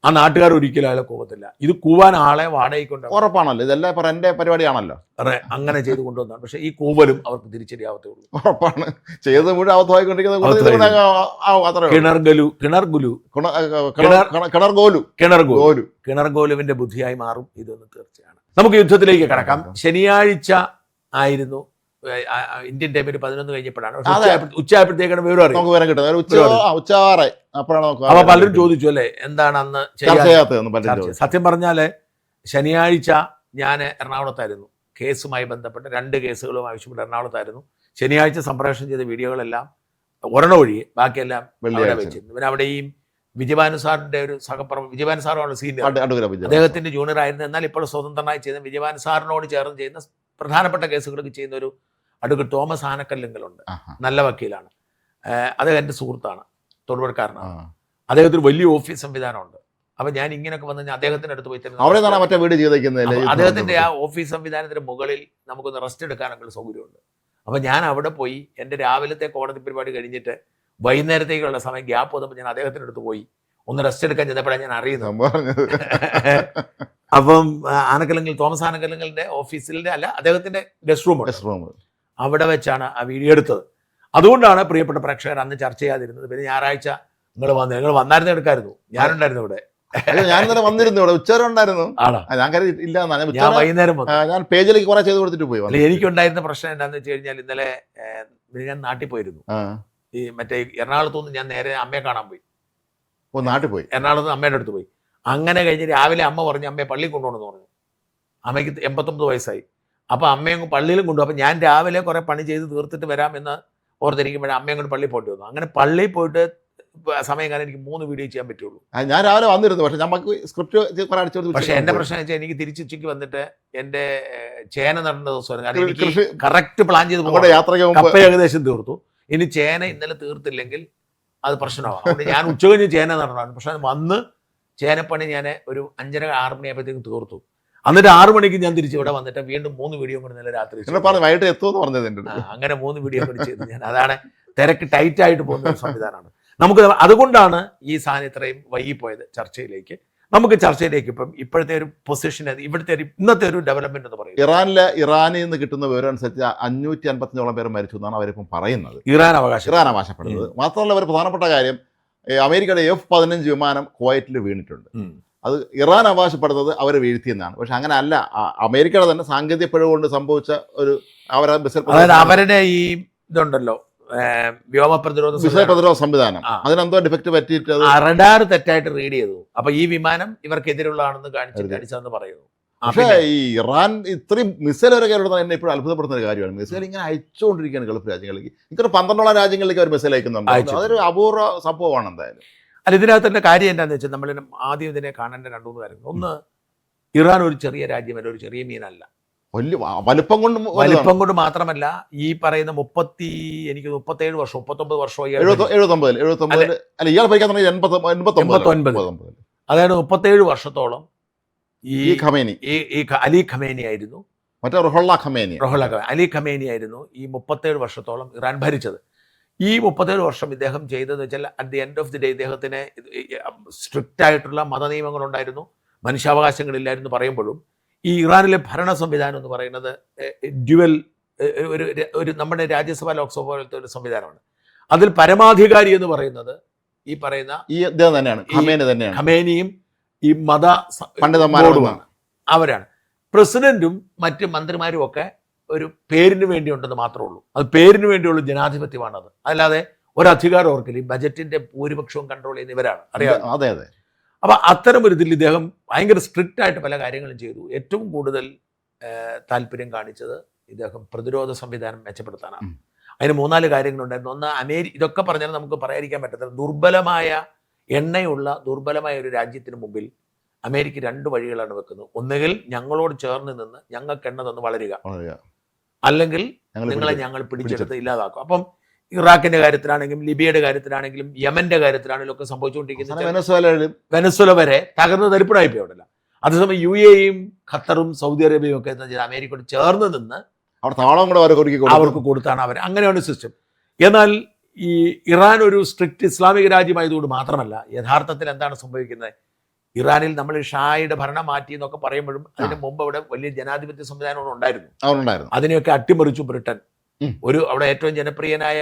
ആ നാട്ടുകാർ ഒരിക്കലും അയാളെ കൂവത്തില്ല. ഇത് കൂവാൻ ആളെ വാടകയ്ക്കൊണ്ട് ഉറപ്പാണല്ലോ, ഇതെല്ലാം ഇപ്പൊ എന്റെ പരിപാടിയാണല്ലോ, അങ്ങനെ ചെയ്ത് കൊണ്ടുവന്നാണ്. പക്ഷെ ഈ കൂവലും അവർക്ക് തിരിച്ചടിയാവത്തേ ഉള്ളൂ. ഉറപ്പാണ്. ചെയ്ത് മുഴുവൻ അവധമായിക്കൊണ്ടിരിക്കുന്നത്. കിണർഗോലുവിന്റെ ബുദ്ധിയായി മാറും ഇതെന്ന് തീർച്ചയാണ്. നമുക്ക് യുദ്ധത്തിലേക്ക് കടക്കാം. ശനിയാഴ്ച ആയിരുന്നു ഇന്ത്യൻ ടൈമിൽ 11 കഴിഞ്ഞപ്പോഴാണ്. ഉച്ചയായപ്പോഴത്തേക്കാണ് വിവരം അറിയാം. അപ്പൊ പലരും ചോദിച്ചു അല്ലേ എന്താണ് അന്ന് ചെയ്യാത്തത്. സത്യം പറഞ്ഞാല് ശനിയാഴ്ച ഞാൻ എറണാകുളത്തായിരുന്നു. കേസുമായി ബന്ധപ്പെട്ട് 2 കേസുകളും ആവശ്യപ്പെട്ട് എറണാകുളത്തായിരുന്നു. ശനിയാഴ്ച സംപ്രേഷണം ചെയ്ത വീഡിയോകളെല്ലാം ഒരെണ്ണം ഒഴികെ ബാക്കിയെല്ലാം വെച്ചിരുന്നു. പിന്നെ അവിടെ ഈ വിജയഭാനു സാറിന്റെ ഒരു വിജയഭാനു സാറാണ് സീനിയർ, അദ്ദേഹത്തിന്റെ ജൂനിയർ ആയിരുന്നു. എന്നാൽ ഇപ്പോൾ സ്വതന്ത്രമായി ചെയ്യുന്ന വിജയഭാനു സാറിനോട് ചേർന്ന് ചെയ്യുന്ന പ്രധാനപ്പെട്ട കേസുകളൊക്കെ ചെയ്യുന്ന ഒരു അഡ്വക്കേറ്റ് തോമസ് ആനക്കല്ലിങ്കലുണ്ട്. നല്ല വക്കീലാണ്. അദ്ദേഹം എൻ്റെ സുഹൃത്താണ്, തൊടുപുഴക്കാരനാണ്. അദ്ദേഹത്തിന് വലിയ ഓഫീസ് സംവിധാനമുണ്ട്. അപ്പൊ ഞാൻ ഇങ്ങനെയൊക്കെ വന്നു അദ്ദേഹത്തിന്റെ അടുത്ത് പോയി അദ്ദേഹത്തിന്റെ ആ ഓഫീസ് സംവിധാനത്തിന്റെ മുകളിൽ നമുക്കൊന്ന് റെസ്റ്റ് എടുക്കാനൊക്കെ സൗകര്യമുണ്ട്. അപ്പൊ ഞാൻ അവിടെ പോയി എൻ്റെ രാവിലത്തെ കോടതി പരിപാടി കഴിഞ്ഞിട്ട് വൈകുന്നേരത്തേക്കുള്ള സമയം ഗ്യാപ്പ് വന്നപ്പോൾ ഞാൻ അദ്ദേഹത്തിന്റെ അടുത്ത് പോയി ഒന്ന് റെസ്റ്റ് എടുക്കാൻ ചെന്നപ്പോഴാണ് ഞാൻ അറിയുന്നത്. അപ്പം ആനക്കല്ലെങ്കിൽ തോമസ് ആനക്കലിങ്കലിന്റെ ഓഫീസിലെ അല്ല, അദ്ദേഹത്തിന്റെ ഗസ്റ്റ് റൂം അവിടെ വെച്ചാണ് ആ വീഡിയോ എടുത്തത്. അതുകൊണ്ടാണ് പ്രിയപ്പെട്ട പ്രേക്ഷകർ അന്ന് ചർച്ച ചെയ്യാതിരുന്നത്. പിന്നെ ഞായറാഴ്ച നിങ്ങൾ വന്നായിരുന്നു എടുക്കായിരുന്നു. ഞാനുണ്ടായിരുന്നു ഇവിടെ. ഞാൻ ഇന്നലെ വന്നിരുന്നു, ഇവിടെ ഉച്ചവരെ ഉണ്ടായിരുന്നു. ഞാൻ വൈകുന്നേരം ഞാൻ പേജിലേക്ക് കുറെ ചെയ്ത് കൊടുത്തിട്ട് പോയി. എനിക്കുണ്ടായിരുന്ന പ്രശ്നം എന്താണെന്ന് വെച്ച് കഴിഞ്ഞാൽ ഇന്നലെ ഞാൻ നാട്ടിൽ പോയിരുന്നു. ഈ മറ്റേ എറണാകുളത്തു നിന്ന് ഞാൻ നേരെ അമ്മയെ കാണാൻ പോയി. നാട്ടിൽ പോയി. എറണാകുളത്ത് നിന്ന് അമ്മയുടെ അടുത്ത് പോയി. അങ്ങനെ കഴിഞ്ഞ് രാവിലെ അമ്മ പറഞ്ഞു അമ്മയെ പള്ളിയിൽ കൊണ്ടുപോകണമെന്ന് പറഞ്ഞു. അമ്മയ്ക്ക് 89 വയസ്സായി. അപ്പോൾ അമ്മയും പള്ളിയിലും കൊണ്ടുപോകും. അപ്പോൾ ഞാൻ രാവിലെ കുറേ പണി ചെയ്ത് തീർത്തിട്ട് വരാമെന്ന് ഓർത്തിരിക്കുമ്പോഴേ അമ്മയും കൊണ്ട് പള്ളിയിൽ പോയിട്ട് വന്നു. അങ്ങനെ പള്ളിയിൽ പോയിട്ട് സമയം കാരണം എനിക്ക് 3 വീഡിയോ ചെയ്യാൻ പറ്റുള്ളൂ. ഞാൻ രാവിലെ വന്നിരുന്നു, പക്ഷെ നമുക്ക് സ്ക്രിപ്റ്റ് പക്ഷെ എന്റെ പ്രശ്നം വെച്ചാൽ എനിക്ക് തിരിച്ചുച്ചയ്ക്ക് വന്നിട്ട് എന്റെ ചേന നടേണ്ട ദിവസമായിരുന്നു. കാരണം എനിക്ക് കറക്റ്റ് പ്ലാൻ ചെയ്ത് പോകും. യാത്രയ്ക്ക് കപ്പ ഏകദേശം തീർത്തു. ഇനി ചേന ഇന്നലെ തീർത്തില്ലെങ്കിൽ അത് പ്രശ്നമാകും. അതുകൊണ്ട് ഞാൻ ഉച്ചകഴിഞ്ഞ് ചേന നടണം. പക്ഷെ വന്ന് ചേനപ്പണി ഞാൻ ഒരു 5:30-6 മണിയായപ്പോഴത്തേക്കും തീർത്തു. എന്നിട്ട് 6 മണിക്ക് ഞാൻ തിരിച്ച് ഇവിടെ വന്നിട്ട് വീണ്ടും 3 വീഡിയോ കൂടി ഇന്നലെ രാത്രി വൈകിട്ട് എത്തുമെന്ന് പറഞ്ഞത്. അങ്ങനെ 3 വീഡിയോ കൂടി ചെയ്തു ഞാൻ. അതാണ് തിരക്ക് ടൈറ്റ് ആയിട്ട് പോകുന്ന ഒരു സംവിധാനമാണ് നമുക്ക്. അതുകൊണ്ടാണ് ഈ സാധനം ഇത്രയും വൈകിപ്പോയത് ചർച്ചയിലേക്ക്. നമുക്ക് ചർച്ചയിലേക്ക് ഇപ്പോഴത്തെ ഒരു പൊസിഷൻ, ഇവിടുത്തെ ഇന്നത്തെ ഒരു ഡെവലപ്മെന്റ് എന്ന് പറയുന്നത് ഇറാനിൽ നിന്ന് കിട്ടുന്ന വിവരം അനുസരിച്ച് 555 പേർ മരിച്ചു എന്നാണ് അവരിപ്പം പറയുന്നത്. ഇറാൻ അവകാശപ്പെടുന്നത്. മാത്രമല്ല ഒരു പ്രധാനപ്പെട്ട കാര്യം, അമേരിക്കയുടെ F-15 വിമാനം കുവൈറ്റിൽ വീണിട്ടുണ്ട്. അത് ഇറാൻ അവകാശപ്പെടുന്നത് അവർ വീഴ്ത്തിയെന്നാണ്. പക്ഷെ അങ്ങനെ അല്ല. അമേരിക്കയുടെ തന്നെ സാങ്കേതിക പിഴവ് കൊണ്ട് സംഭവിച്ച ഒരു അവരുടെ ഈ ഇതുണ്ടല്ലോ വ്യോമ പ്രതിരോധ സംവിധാനം, അതിനെന്തോ ഡിഫക്റ്റ് പറ്റിയിട്ട് റഡാർ തെറ്റായിട്ട് റീഡ് ചെയ്തു. അപ്പൊ ഈ വിമാനം ഇവർക്കെതിരുള്ളതാണെന്ന് കാണിച്ചിട്ട് അടിച്ചതെന്ന് പറയുന്നു. പക്ഷേ ഈ ഇറാൻ ഇത്രയും മിസൈൽ വരെ കയറുന്നത് എന്നെ ഇപ്പോഴും അത്ഭുതപ്പെടുന്ന ഒരു കാര്യമാണ്. മിസൈൽ ഇങ്ങനെ അയച്ചുകൊണ്ടിരിക്കുകയാണ് ഗൾഫ് രാജ്യങ്ങളിലേക്ക്. ഇത്ര 12 രാജ്യങ്ങളിലേക്ക് അവർ മിസൈൽ അയക്കുന്നുണ്ട്. അതൊരു അപൂർവ സംഭവമാണ് എന്തായാലും. അല്ല, ഇതിനകത്തിന്റെ കാര്യം എന്താണെന്ന് വെച്ചാൽ നമ്മൾ ആദ്യം ഇതിനെ കാണേണ്ട 2-3 കാര്യങ്ങൾ. ഒന്ന്, ഇറാൻ ഒരു ചെറിയ രാജ്യമല്ല, ഒരു ചെറിയ മീനല്ല. വലിപ്പം കൊണ്ട് മാത്രമല്ല, ഈ പറയുന്ന 37 വർഷം 39 വർഷമായി, അതായത് 37 വർഷത്തോളം ഈ അലി ഖമേനി ആയിരുന്നു. അലി ഖമേനി ആയിരുന്നു ഈ 37 വർഷത്തോളം ഇറാൻ ഭരിച്ചത്. ഈ 37 വർഷം ഇദ്ദേഹം ചെയ്തതെന്ന് വെച്ചാൽ at the end of the day ഇദ്ദേഹത്തിന് സ്ട്രിക്റ്റ് ആയിട്ടുള്ള മതനിയമങ്ങളുണ്ടായിരുന്നു, മനുഷ്യാവകാശങ്ങളില്ലായിരുന്നു പറയുമ്പോഴും ഈ ഇറാനിലെ ഭരണ സംവിധാനം എന്ന് പറയുന്നത് ഡ്യുവൽ ഒരു നമ്മുടെ രാജ്യസഭ ലോക്സഭ പോലത്തെ ഒരു സംവിധാനമാണ്. അതിൽ പരമാധികാരി എന്ന് പറയുന്നത് ഈ പറയുന്ന ഖമേനിയും ഈ മത പണ്ഡിതന്മാരുമാണ്. അവരാണ്. പ്രസിഡന്റും മറ്റ് മന്ത്രിമാരും ഒക്കെ ഒരു പേരിന് വേണ്ടി ഉണ്ടെന്ന് മാത്രമേ ഉള്ളൂ. അത് പേരിന് വേണ്ടിയുള്ള ജനാധിപത്യമാണത്. അല്ലാതെ ഒരധികാരം ഓർക്കില്ല. ഈ ബജറ്റിന്റെ ഭൂരിപക്ഷവും കൺട്രോൾ ചെയ്യുന്ന ഇവരാണ്, അറിയാം. അതെ അതെ. അപ്പൊ അത്തരം ഒരു ഇതിൽ ഇദ്ദേഹം ഭയങ്കര സ്ട്രിക്റ്റ് ആയിട്ട് പല കാര്യങ്ങളും ചെയ്തു. ഏറ്റവും കൂടുതൽ താല്പര്യം കാണിച്ചത് ഇദ്ദേഹം പ്രതിരോധ സംവിധാനം മെച്ചപ്പെടുത്താനാണ്. അതിന് 3-4 കാര്യങ്ങളുണ്ടായിരുന്നു. ഒന്ന്, ഇതൊക്കെ പറഞ്ഞാൽ നമുക്ക് പറയാതിരിക്കാൻ പറ്റത്തില്ല. ദുർബലമായ ദുർബലമായ ഒരു രാജ്യത്തിന് മുമ്പിൽ അമേരിക്ക 2 വഴികളാണ് വെക്കുന്നത്. ഒന്നുകിൽ ഞങ്ങളോട് ചേർന്ന് നിന്ന് ഞങ്ങൾക്ക് എണ്ണ തന്ന് വളരുക, അല്ലെങ്കിൽ നിങ്ങളെ ഞങ്ങൾ പിടിച്ചെടുത്ത് ഇല്ലാതാക്കും. അപ്പം ഇറാഖിന്റെ കാര്യത്തിലാണെങ്കിലും ലിബിയയുടെ കാര്യത്തിലാണെങ്കിലും യമന്റെ കാര്യത്തിലാണെങ്കിലും ഒക്കെ സംഭവിച്ചുകൊണ്ടിരിക്കുന്നത് വെനസ്വേല വരെ തകർന്ന് തരിപ്പണായി പോയി അവിടെല്ല. അതേസമയം UAEയും ഖത്തറും സൗദി അറേബ്യയും ഒക്കെ എന്താ വെച്ചാൽ അമേരിക്കയോട് ചേർന്ന് നിന്ന് അവർക്ക് കൊടുത്താണ് അവർ. അങ്ങനെയാണ് സിസ്റ്റം. എന്നാൽ ഈ ഇറാൻ ഒരു സ്ട്രിക്റ്റ് ഇസ്ലാമിക രാജ്യമായതുകൊണ്ട് മാത്രമല്ല, യഥാർത്ഥത്തിൽ എന്താണ് സംഭവിക്കുന്നത്, ഇറാനിൽ നമ്മൾ ഷായുടെ ഭരണം മാറ്റി എന്നൊക്കെ പറയുമ്പോഴും അതിന് മുമ്പ് അവിടെ വലിയ ജനാധിപത്യ സംവിധാനങ്ങൾ ഉണ്ടായിരുന്നു. അതിനെയൊക്കെ അട്ടിമറിച്ചു ബ്രിട്ടൻ. അവിടെ ഏറ്റവും ജനപ്രിയനായ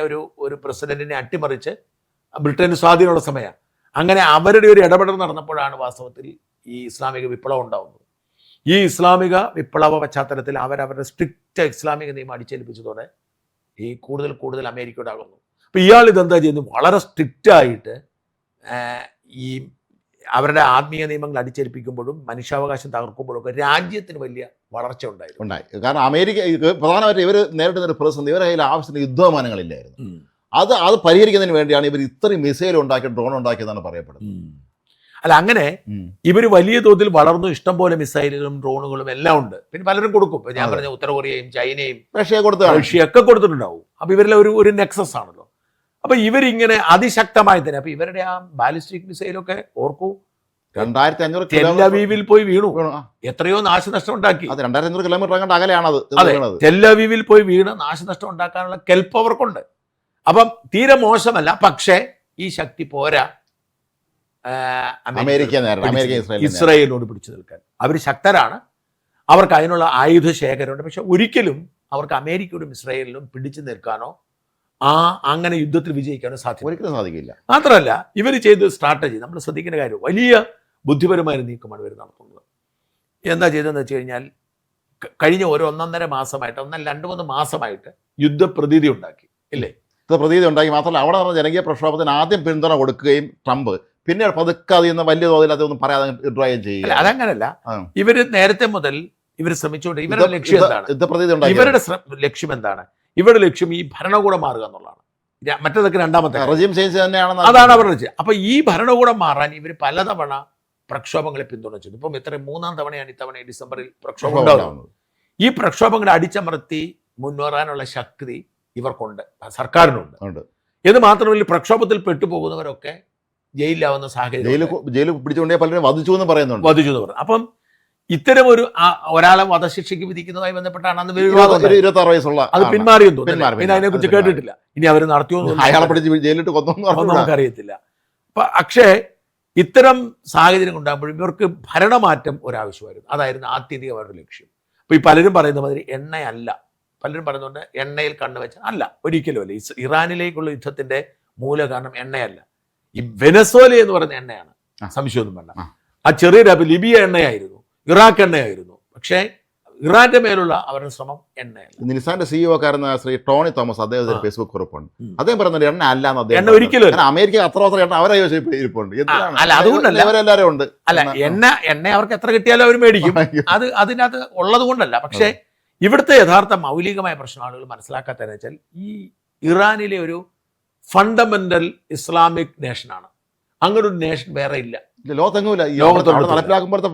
ഒരു പ്രസിഡന്റിനെ അട്ടിമറിച്ച് ബ്രിട്ടന് സ്വാധീനമുള്ള സമയമാണ്. അങ്ങനെ അവരുടെ ഒരു ഇടപെടൽ നടന്നപ്പോഴാണ് വാസ്തവത്തിൽ ഈ ഇസ്ലാമിക വിപ്ലവം ഉണ്ടാവുന്നത്. ഈ ഇസ്ലാമിക വിപ്ലവ പശ്ചാത്തലത്തിൽ അവരവരുടെ സ്ട്രിക്റ്റ് ഇസ്ലാമിക നിയമം അടിച്ചേൽപ്പിച്ചതോടെ ഈ കൂടുതൽ അമേരിക്കയുടെ ആകുന്നു. അപ്പോൾ ഇയാൾ ഇതെന്താ ചെയ്യുന്നത്, വളരെ സ്ട്രിക്റ്റ് ആയിട്ട് ഈ അവരുടെ ആത്മീയ നിയമങ്ങൾ അടിച്ചേൽപ്പിക്കുമ്പോഴും മനുഷ്യാവകാശം തകർക്കുമ്പോഴും ഒക്കെ രാജ്യത്തിന് വലിയ വളർച്ച ഉണ്ടായി. കാരണം അമേരിക്ക പ്രധാനമായിട്ട് ഇവർ നേരിടുന്ന ഒരു പ്രതിസന്ധി, ഇവരുടെ കയ്യിൽ ആവശ്യത്തിന് യുദ്ധവിമാനങ്ങളില്ലായിരുന്നു. അത് പരിഹരിക്കുന്നതിന് വേണ്ടിയാണ് ഇവർ ഇത്രയും മിസൈൽ ഉണ്ടാക്കി ഡ്രോൺ ഉണ്ടാക്കിയതാണ് പറയപ്പെടുന്നത്. അല്ല, അങ്ങനെ ഇവർ വലിയ തോതിൽ വളർന്നു. ഇഷ്ടംപോലെ മിസൈലുകളും ഡ്രോണുകളും എല്ലാം ഉണ്ട്. പിന്നെ പലരും കൊടുക്കും. ഇപ്പൊ ഞാൻ പറഞ്ഞ ഉത്തര കൊറിയയും ചൈനയും റഷ്യയൊക്കെ കൊടുത്തിട്ടുണ്ടാവും. അപ്പൊ ഇവരിലെ ഒരു നെക്സസ് ആണല്ലോ. അപ്പൊ ഇവരിങ്ങനെ അതിശക്തമായി തന്നെ, അപ്പൊ ഇവരുടെ ആ ബാലിസ്റ്റിക് മിസൈലൊക്കെ ഓർക്കൂ, 2500 ടെല്ലവീവിൽ പോയി വീണു. എത്രയോ നാശനഷ്ടം ഉണ്ടാക്കി. 2500 കിലോമീറ്റർ അകലെയാണത്. ടെല്ലവീവിൽ പോയി വീണ് നാശനഷ്ടം ഉണ്ടാക്കാനുള്ള കെൽപ്പ് അവർക്കുണ്ട്. അപ്പം തീരെ മോശമല്ല. പക്ഷേ ഈ ശക്തി പോരാ ഇസ്രായേലിനോട് പിടിച്ചു നിൽക്കാൻ. അവർ ശക്തരാണ്, അവർക്ക് അതിനുള്ള ആയുധ ശേഖരമുണ്ട്. പക്ഷെ ഒരിക്കലും അവർക്ക് അമേരിക്കയോടും ഇസ്രായേലിനും പിടിച്ചു നിൽക്കാനോ അങ്ങനെ യുദ്ധത്തിൽ വിജയിക്കാനോ സാധിക്കില്ല. മാത്രമല്ല ഇവർ ചെയ്ത സ്ട്രാറ്റജി നമ്മൾ ശ്രദ്ധിക്കേണ്ട കാര്യം, വലിയ ബുദ്ധിപരമായ നീക്കമാണ് ഇവർ നടത്തുന്നത്. എന്താ ചെയ്തതെന്ന് വെച്ച് കഴിഞ്ഞാൽ, കഴിഞ്ഞ 1-1.5 മാസമായിട്ട് 2-3 മാസമായിട്ട് യുദ്ധപ്രതീതി ഉണ്ടാക്കി, ഇല്ലേ? പ്രതീതി ഉണ്ടാക്കി. മാത്രമല്ല അവിടെ നടന്ന ജനകീയ പ്രക്ഷോഭത്തിന് ആദ്യം പിന്തുണ കൊടുക്കുകയും ട്രംപ് പിന്നീട് പതുക്കെ അതിൽ നിന്ന് വലിയ തോതിൽ അതൊന്നും പറയാതെ വിഡ്രോയും ചെയ്യുക. അതങ്ങനല്ല, ഇവര് നേരത്തെ മുതൽ ഇവർ ശ്രമിച്ചുകൊണ്ട് ഇവരുടെ ലക്ഷ്യം എന്താണ്? ഇവരുടെ ലക്ഷ്യം എന്താണ്? ഇവരുടെ ലക്ഷ്യം ഈ ഭരണകൂടം മാറുക എന്നുള്ളതാണ്. മറ്റേതൊക്കെ രണ്ടാമത്തെ റെജീം ചേഞ്ച് തന്നെയാണ്, അതാണ് അവരുടെ ലക്ഷ്യം. അപ്പൊ ഈ ഭരണകൂടം മാറാൻ ഇവർ പലതവണ പ്രക്ഷോഭങ്ങളെ പിന്തുണച്ചു. ഇപ്പം ഇത്രയും 3-ാം തവണയാണ് ഇത്തവണ ഡിസംബറിൽ പ്രക്ഷോഭം ഉണ്ടാകുന്നത്. ഈ പ്രക്ഷോഭങ്ങളെ അടിച്ചമർത്തി മുന്നേറാനുള്ള ശക്തി ഇവർക്കുണ്ട്, സർക്കാരിനുണ്ട്. എന്ന് മാത്രമല്ല, പ്രക്ഷോഭത്തിൽ പെട്ടുപോകുന്നവരൊക്കെ ജയിലിലാവുന്ന സാഹചര്യം, ജയിലിൽ പിടിച്ചുകൊണ്ടേ പലരും വധിച്ചു എന്ന് പറയുന്നുണ്ട്. അപ്പം ഇത്തരം ഒരാളെ വധശിക്ഷയ്ക്ക് വിധിക്കുന്നതുമായി ബന്ധപ്പെട്ടാണ് അന്ന് 26 വയസ്സുള്ള അത് പിന്മാറിയെന്ന് തോന്നുന്നു. പിന്നെ അതിനെക്കുറിച്ച് കേട്ടിട്ടില്ല. ഇനി അവർ നടത്തിയോ അയാളെ പിടിച്ച് ജയിലിട്ട് കൊന്നൊന്നും നമുക്കറിയത്തില്ല. പക്ഷേ ഇത്തരം സാഹചര്യം ഉണ്ടാകുമ്പോഴും ഇവർക്ക് ഭരണമാറ്റം ഒരാവശ്യമായിരുന്നു. അതായിരുന്നു ആത്യന്തികമായിട്ട് ലക്ഷ്യം. അപ്പൊ ഈ പലരും പറയുന്ന മാതിരി എണ്ണയല്ല, പലരും പറയുന്നുണ്ട് എണ്ണയിൽ കണ്ണു വെച്ചാൽ അല്ല, ഒരിക്കലും അല്ല. ഇറാനിലേക്കുള്ള യുദ്ധത്തിന്റെ മൂല കാരണം എണ്ണയല്ല, ഈ വെനസ്വേല എന്ന് പറയുന്ന എണ്ണയാണ്, സംശയമൊന്നും വേണ്ട. ആ ചെറിയ ലിബിയ എണ്ണയായിരുന്നു, ഇറാഖ് എണ്ണയായിരുന്നു. പക്ഷേ ഇറാന്റെ മേലുള്ള അവരുടെ ശ്രമം എണ്ണയല്ല. നിസാന്റെ സിഇഒക്കാരൻ ശ്രീ ടോണി തോമസ് അദ്ദേഹത്തിന്റെ ഫേസ്ബുക്ക് കുറിപ്പുണ്ട്. അദ്ദേഹം പറയുന്നത് എണ്ണ അല്ലാന്ന്. എണ്ണ ഒരിക്കലും അമേരിക്ക അത്ര എണ്ണ അവരെ ഇരിപ്പുണ്ട്. അല്ല, അതുകൊണ്ടല്ല, അവരെല്ലാവരും ഉണ്ട്. അല്ല, എണ്ണ അവർക്ക് എത്ര കിട്ടിയാലും അവർ മേടിക്കും. അത് അതിനകത്ത് ഉള്ളത് കൊണ്ടല്ല. പക്ഷേ ഇവിടുത്തെ യഥാർത്ഥ മൗലികമായ പ്രശ്നം ആളുകൾ മനസ്സിലാക്കാത്തതെന്ന് വെച്ചാൽ ഈ ഇറാനിലെ ഒരു ഫണ്ടമെന്റൽ ഇസ്ലാമിക് നേഷനാണ്. അങ്ങനെ ഒരു നേഷൻ വേറെ ഇല്ല, ലോകത്തെങ്ങുമില്ല. നടപ്പിലാക്കുമ്പോഴത്തെ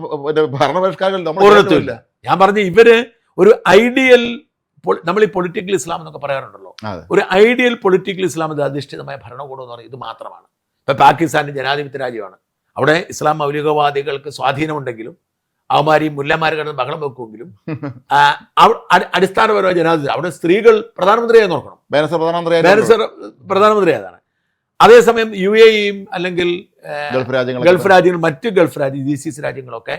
ഭരണപരിഷ്കാരങ്ങൾ ഞാൻ പറഞ്ഞ ഇവര് ഒരു ഐഡിയൽ, നമ്മൾ ഈ പൊളിറ്റിക്കൽ ഇസ്ലാം എന്നൊക്കെ പറയാറുണ്ടല്ലോ, ഒരു ഐഡിയൽ പൊളിറ്റിക്കൽ ഇസ്ലാമിൽ അധിഷ്ഠിതമായ ഭരണകൂടം എന്ന് പറയുന്നത് ഇത് മാത്രമാണ്. ഇപ്പൊ പാകിസ്ഥാന്റെ ജനാധിപത്യ രാജ്യമാണ്. അവിടെ ഇസ്ലാം മൗലികവാദികൾക്ക് സ്വാധീനമുണ്ടെങ്കിലും അവന്മാർ ഈ മുല്ലമാർ കിടന്ന് ബഹളം വെക്കുമെങ്കിലും അടിസ്ഥാനപരമായ ജനാധിപത്യം. അവിടെ സ്ത്രീകൾ പ്രധാനമന്ത്രിയായി നോക്കണം, പ്രധാനമന്ത്രി അതാണ്. അതേസമയം UAEയും അല്ലെങ്കിൽ ഗൾഫ് രാജ്യങ്ങൾ, മറ്റ് ഗൾഫ് രാജ്യം, GCC രാജ്യങ്ങളൊക്കെ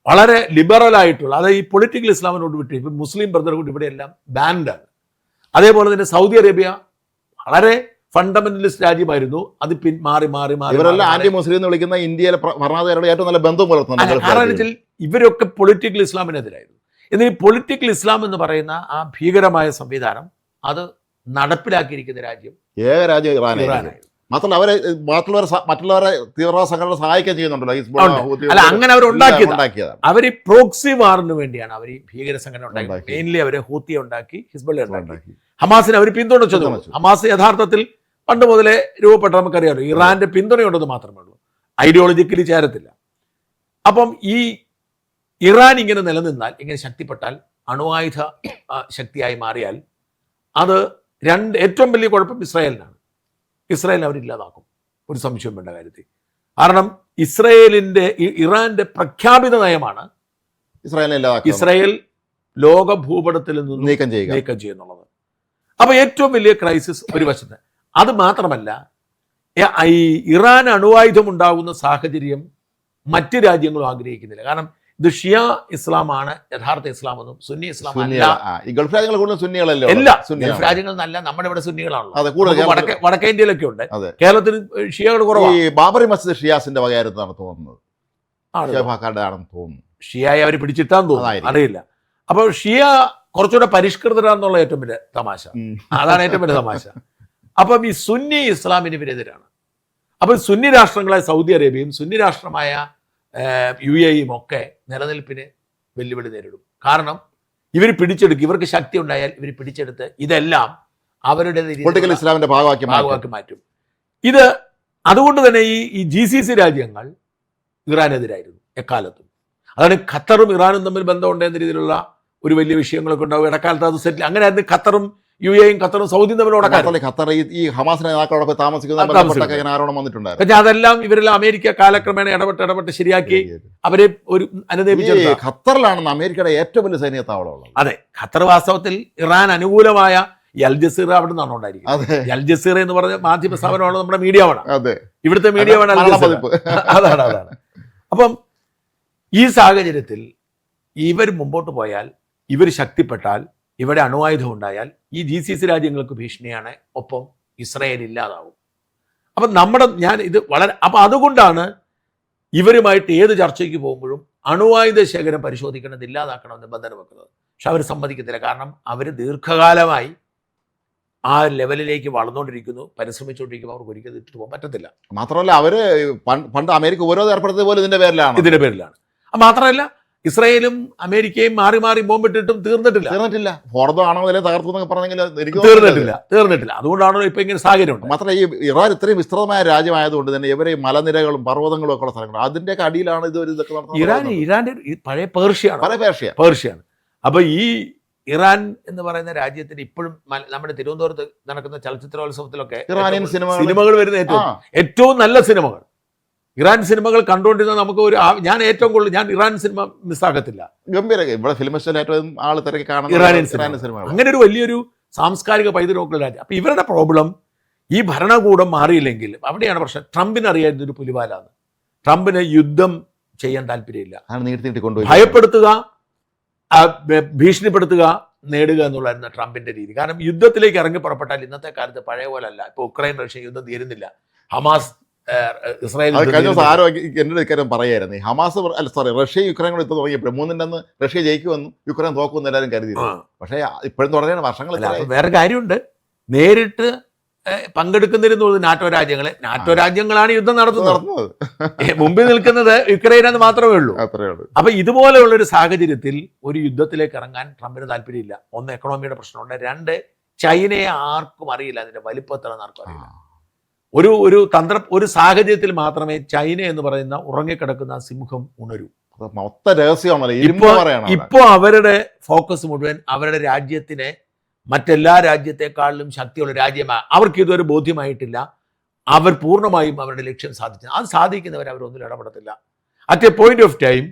വളരെ ലിബറൽ ആയിട്ടുള്ള, അതായത് ഈ പൊളിറ്റിക്കൽ ഇസ്ലാമിനോട് വിട്ട് ഇപ്പം മുസ്ലിം ബ്രദർഹുഡ് ഇവിടെയെല്ലാം ബാൻഡാണ്. അതേപോലെ തന്നെ സൗദി അറേബ്യ വളരെ ഫണ്ടമെന്റലിസ്റ്റ് രാജ്യമായിരുന്നു. അത് മാറി മാറി മാറി ഇവരെല്ലാം ആന്റി മുസ്ലിം എന്ന് വിളിക്കുന്ന ഇന്ത്യയിലെ ഭരണാധികാരികളുടെ ഏറ്റവും നല്ല ബന്ധം പുലർത്തുന്നുണ്ട്. കാരണം ഇവരൊക്കെ പൊളിറ്റിക്കൽ ഇസ്ലാമിനെതിരായിരുന്നു. എന്നാൽ ഈ പൊളിറ്റിക്കൽ ഇസ്ലാം എന്ന് പറയുന്ന ആ ഭീകരമായ സംവിധാനം അത് നടപ്പിലാക്കിയിരിക്കുന്ന രാജ്യം ഏക രാജ്യം ഇറാനായിരുന്നു. മാത്രമല്ല അവരെ മറ്റുള്ളവരെ തീവ്രവാദ സംഘടന സഹായിക്കാൻ ചെയ്യുന്നുണ്ടല്ലോ. അല്ല, അങ്ങനെ അവർ ഉണ്ടാക്കിയതാണ്. അവർ പ്രോക്സി വാറിന് വേണ്ടിയാണ് അവർ ഈ ഭീകര സംഘടന ഉണ്ടാക്കി. മെയിൻലി അവരെ ഹൂത്തിയെ ഉണ്ടാക്കി, ഹിസ്ബുള്ള ഉണ്ടാക്കി. ഹമാസിനെ അവർ പിന്തുണച്ചു. ഹമാസ് യഥാർത്ഥത്തിൽ പണ്ട് മുതലേ രൂപപ്പെട്ട നമുക്കറിയാമല്ലോ, ഇറാന്റെ പിന്തുണയുണ്ടെന്ന് മാത്രമേ ഉള്ളൂ, ഐഡിയോളജിക്കലി ചേരത്തില്ല. അപ്പം ഈ ഇറാൻ ഇങ്ങനെ നിലനിന്നാൽ, ഇങ്ങനെ ശക്തിപ്പെട്ടാൽ, അണുവായുധ ശക്തിയായി മാറിയാൽ അത് ഏറ്റവും വലിയ കുഴപ്പം ഇസ്രായേലിനാണ്. ഇസ്രായേൽ അവരില്ലാതാക്കും, ഒരു സംശയം വേണ്ട കാര്യത്തിൽ. കാരണം ഇറാന്റെ പ്രഖ്യാപിത നയമാണ് ഇസ്രായേൽ ലോക ഭൂപടത്തിൽ നിന്ന് നീക്കം ചെയ്യുന്നുള്ളത്. അപ്പൊ ഏറ്റവും വലിയ ക്രൈസിസ് ഒരു വശത്ത്. അത് മാത്രമല്ല, ഈ ഇറാൻ അണുവായുധം ഉണ്ടാകുന്ന സാഹചര്യം മറ്റ് രാജ്യങ്ങളും ആഗ്രഹിക്കുന്നില്ല. കാരണം ഇത് ഷിയ ഇസ്ലാമാണ് യഥാർത്ഥ ഇസ്ലാം എന്നും സുന്നി ഇസ്ലാം അല്ല. ഗൾഫ് രാജ്യങ്ങൾ കൂടുതൽ സുന്നികളല്ലോ. എല്ലാ ഗൾഫ് രാജ്യങ്ങൾ നല്ല, നമ്മുടെ ഇവിടെ സുന്നികളാണല്ലോ. വടക്കേ ഇന്ത്യയിലൊക്കെ ഉണ്ട്, കേരളത്തിൽ ഷിയകൾ കുറവാണ്. ബാബറി മസ്ജിദ് ഷിയാസിന്റെ വകയായിരുന്നാണ് തോന്നുന്നത്, ഷിയായി അവർ പിടിച്ചിട്ടാന്ന് തോന്നുന്നു, അറിയില്ല. അപ്പൊ ഷിയ കുറച്ചുകൂടെ പരിഷ്കൃതരാന്നുള്ള ഏറ്റവും വലിയ തമാശ, അതാണ് ഏറ്റവും വലിയ തമാശ. അപ്പം ഈ സുന്നി ഇസ്ലാമിന് ഇവരെതിരാണ്. അപ്പൊ സുന്നി രാഷ്ട്രങ്ങളായ സൗദി അറേബ്യയും സുന്നി രാഷ്ട്രമായ UAEയും ഒക്കെ നിലനിൽപ്പിന് വെല്ലുവിളി നേരിടും. കാരണം ഇവർ പിടിച്ചെടുക്കും, ഇവർക്ക് ശക്തി ഉണ്ടായാൽ ഇവർ പിടിച്ചെടുത്ത് ഇതെല്ലാം അവരുടെ ഇസ്ലാമിന്റെ ഭാഗമാക്കി മാറ്റും. ഇത് അതുകൊണ്ട് തന്നെ ഈ GCC രാജ്യങ്ങൾ ഇറാനെതിരായിരുന്നു എക്കാലത്തും. അതാണ് ഖത്തറും ഇറാനും തമ്മിൽ ബന്ധമുണ്ടെന്ന രീതിയിലുള്ള ഒരു വലിയ വിഷയങ്ങളൊക്കെ ഉണ്ടാവും. ഇടക്കാലത്ത് അത് സെറ്റിൽ അങ്ങനെ ആയിരുന്നു. ഖത്തറും UAEയും ഖത്തറും സൗദിയും തമ്മിൽ ഖത്തർ ഈ ഹമാസ് നേതാക്കളോടൊപ്പം താമസിക്കുന്ന ആരോപണം വന്നിട്ടുണ്ടായിരുന്നു. പക്ഷേ അതെല്ലാം ഇവരെല്ലാം അമേരിക്ക കാലക്രമേണ ഇടപെട്ട് ശരിയാക്കി അവരെ ഒരു അനുനയിപ്പിച്ചു. ഖത്തറിലാണെന്ന് അമേരിക്കയുടെ ഏറ്റവും വലിയ സൈനിക താവളമുള്ളത്. അതെ, ഖത്തർ വാസ്തവത്തിൽ ഇറാൻ അനുകൂലമായ ഈ അൽ ജസീറ അവിടെ നിന്നാണ് ഉണ്ടായിരിക്കുന്നത്. അൽ ജസീറ എന്ന് പറഞ്ഞ മാധ്യമ സ്ഥാപനമാണ് നമ്മുടെ മീഡിയ വേണം, ഇവിടുത്തെ മീഡിയ വേണം. അതാണ്. അപ്പം ഈ സാഹചര്യത്തിൽ ഇവർ മുമ്പോട്ട് പോയാൽ, ഇവർ ശക്തിപ്പെട്ടാൽ, ഇവിടെ അണുവായുധം ഉണ്ടായാൽ ഈ GCC രാജ്യങ്ങൾക്ക് ഭീഷണിയാണ്. ഒപ്പം ഇസ്രായേൽ ഇല്ലാതാവും. അപ്പം അപ്പം അതുകൊണ്ടാണ് ഇവരുമായിട്ട് ഏത് ചർച്ചയ്ക്ക് പോകുമ്പോഴും അണുവായുധ ശേഖരം പരിശോധിക്കണം, ഇല്ലാതാക്കണം എന്ന് നിബന്ധന വെക്കുന്നത്. പക്ഷെ അവർ സമ്മതിക്കത്തില്ല. കാരണം അവർ ദീർഘകാലമായി ആ ലെവലിലേക്ക് വളർന്നുകൊണ്ടിരിക്കുന്നു, പരിശ്രമിച്ചുകൊണ്ടിരിക്കുമ്പോൾ അവർക്ക് ഒരിക്കലും ഇട്ടിട്ട് പോകാൻ പറ്റത്തില്ല. മാത്രമല്ല അവര് പണ്ട് അമേരിക്ക ഉപരോധം ഏർപ്പെടുത്തിയത് പോലെ ഇതിന്റെ പേരിലാണ്. മാത്രമല്ല ഇസ്രായേലും അമേരിക്കയും മാറി മാറി ബോംബിട്ടിട്ടും തീർന്നിട്ടില്ല. ഫോർദോ ആണോ അതിലെ തകർത്തു എന്നൊക്കെ പറഞ്ഞെങ്കിൽ തീർന്നിട്ടില്ല. അതുകൊണ്ടാണോ ഇപ്പൊ ഇങ്ങനെ സാഹചര്യമുണ്ട്. മാത്രമല്ല ഈ ഇറാൻ ഇത്രയും വിസ്തൃതമായ രാജ്യമായതുകൊണ്ട് തന്നെ ഇവരെ മലനിരകളും പർവ്വതങ്ങളും ഒക്കെ ഉള്ള സ്ഥലങ്ങൾ അതിന്റെയൊക്കെ അടിയിലാണ് ഇതൊക്കെ നടത്തുന്നത്. ഇറാന്റെ പഴയ പേർഷ്യയാണ്. അപ്പൊ ഈ ഇറാൻ എന്ന് പറയുന്ന രാജ്യത്തിന് ഇപ്പോഴും നമ്മുടെ തിരുവനന്തപുരത്ത് നടക്കുന്ന ചലച്ചിത്രോത്സവത്തിലൊക്കെ ഇറാനിയൻ സിനിമകൾ വരുന്ന ഏറ്റവും നല്ല സിനിമകൾ ഇറാൻ സിനിമകൾ കണ്ടുകൊണ്ടിരുന്ന നമുക്ക് ഞാൻ ഏറ്റവും കൂടുതൽ ഞാൻ ഇറാൻ സിനിമ മിസ്സാക്കത്തില്ല. ഗംഭീര ഇവിടെ ഫിലിം ഫെസ്റ്റിവൽ ഏറ്റവും ആൾ തിരക്കി കാണുന്ന ഇറാനിയൻ സിനിമ. അങ്ങനെ ഒരു വലിയൊരു സാംസ്കാരിക പൈതൃകമുള്ള രാജ്യം. അപ്പൊ ഇവരുടെ പ്രോബ്ലം ഈ ഭരണകൂടം മാറിയില്ലെങ്കിൽ അവിടെയാണ് പ്രശ്നം. ട്രംപിന് അറിയാം ഇതൊരു പുലിവാലാണ്. ട്രംപിന് യുദ്ധം ചെയ്യാൻ താല്പര്യമില്ല. ഭയപ്പെടുത്തുക, ഭീഷണിപ്പെടുത്തുക, നേടുക എന്നുള്ളതായിരുന്നു ട്രംപിന്റെ രീതി. കാരണം യുദ്ധത്തിലേക്ക് ഇറങ്ങി പുറപ്പെട്ടാൽ ഇന്നത്തെ കാലത്ത് പഴയ പോലെ അല്ല. ഇപ്പൊ ഉക്രൈൻ റഷ്യ യുദ്ധം തീരുന്നില്ല. ഹമാസ് ഇസ്രായേൽ എന്റെ കാര്യം പറയായിരുന്നു. ഹമാസ് റഷ്യ യുക്രൈൻ കൂടെ തുടങ്ങിയപ്പോൾ 3-ന്റെ അന്ന് റഷ്യ ജയിക്കുമെന്നും യുക്രൈൻ തോക്കുമെന്ന് എല്ലാവരും കരുതി. പക്ഷേ ഇപ്പോഴും തുടങ്ങിയാണ് വർഷങ്ങൾ. വേറെ കാര്യമുണ്ട്, നേരിട്ട് പങ്കെടുക്കുന്നിരുന്നത് നാറ്റോ രാജ്യങ്ങളാണ് യുദ്ധം നടത്തുന്നത്. മുമ്പിൽ നിൽക്കുന്നത് യുക്രൈനെന്ന് മാത്രമേ ഉള്ളൂ. അപ്പൊ ഇതുപോലെയുള്ള ഒരു സാഹചര്യത്തിൽ ഒരു യുദ്ധത്തിലേക്ക് ഇറങ്ങാൻ ട്രംപിന് താല്പര്യമില്ല. ഒന്ന്, എക്കണോമിയുടെ പ്രശ്നമുണ്ട്. 2, ചൈനയെ ആർക്കും അറിയില്ല, അതിന്റെ വലിപ്പത്തിലെന്ന് ആർക്കും അറിയില്ല. ഒരു സാഹചര്യത്തിൽ മാത്രമേ ചൈന എന്ന് പറയുന്ന ഉറങ്ങിക്കിടക്കുന്ന സിംഹം ഉണരൂ. ഇപ്പോ അവരുടെ ഫോക്കസ് മുഴുവൻ അവരുടെ രാജ്യത്തിനെ മറ്റെല്ലാ രാജ്യത്തെക്കാളിലും ശക്തിയുള്ള രാജ്യമാണ്. അവർക്ക് ഇതുവരെ ബോധ്യമായിട്ടില്ല അവർ പൂർണ്ണമായും അവരുടെ ലക്ഷ്യം സാധിച്ചു. അത് സാധിക്കുന്നവർ അവരൊന്നും ഇടപെടത്തില്ല. At a point of time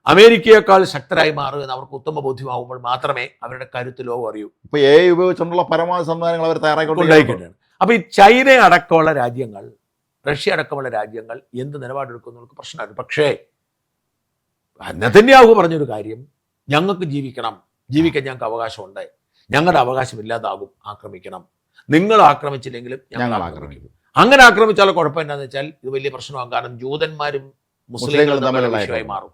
അമേരിക്കയേക്കാൾ ശക്തരായി മാറുക എന്ന് അവർക്ക് ഉത്തമ ബോധ്യമാകുമ്പോൾ മാത്രമേ അവരുടെ കരുത്ത് ലോകം അറിയൂ. ഇപ്പൊ AI ഉപയോഗിച്ചുകൊണ്ടുള്ള പരമാവധി സംവിധാനങ്ങൾ അവർ തയ്യാറായിക്കൊണ്ടിരിക്കുകയാണ്. അപ്പൊ ഈ ചൈന അടക്കമുള്ള രാജ്യങ്ങൾ, റഷ്യ അടക്കമുള്ള രാജ്യങ്ങൾ എന്ത് നിലപാടെടുക്കുന്നവർക്ക് പ്രശ്നമാണ്. പക്ഷേ നെതന്യാഹു പറഞ്ഞൊരു കാര്യം, ഞങ്ങൾക്ക് ജീവിക്കാൻ ഞങ്ങൾക്ക് അവകാശമുണ്ട്, ഞങ്ങളുടെ അവകാശം ഇല്ലാതാകും, ആക്രമിക്കണം, നിങ്ങൾ ആക്രമിച്ചില്ലെങ്കിലും ഞങ്ങൾ ആക്രമിക്കും. അങ്ങനെ ആക്രമിച്ചാൽ കുഴപ്പം എന്താണെന്ന് വെച്ചാൽ ഇത് വലിയ പ്രശ്നമാകും. കാരണം ജൂതന്മാരും മുസ്ലിങ്ങളും തമ്മിലുള്ള വിഷയമായി മാറും.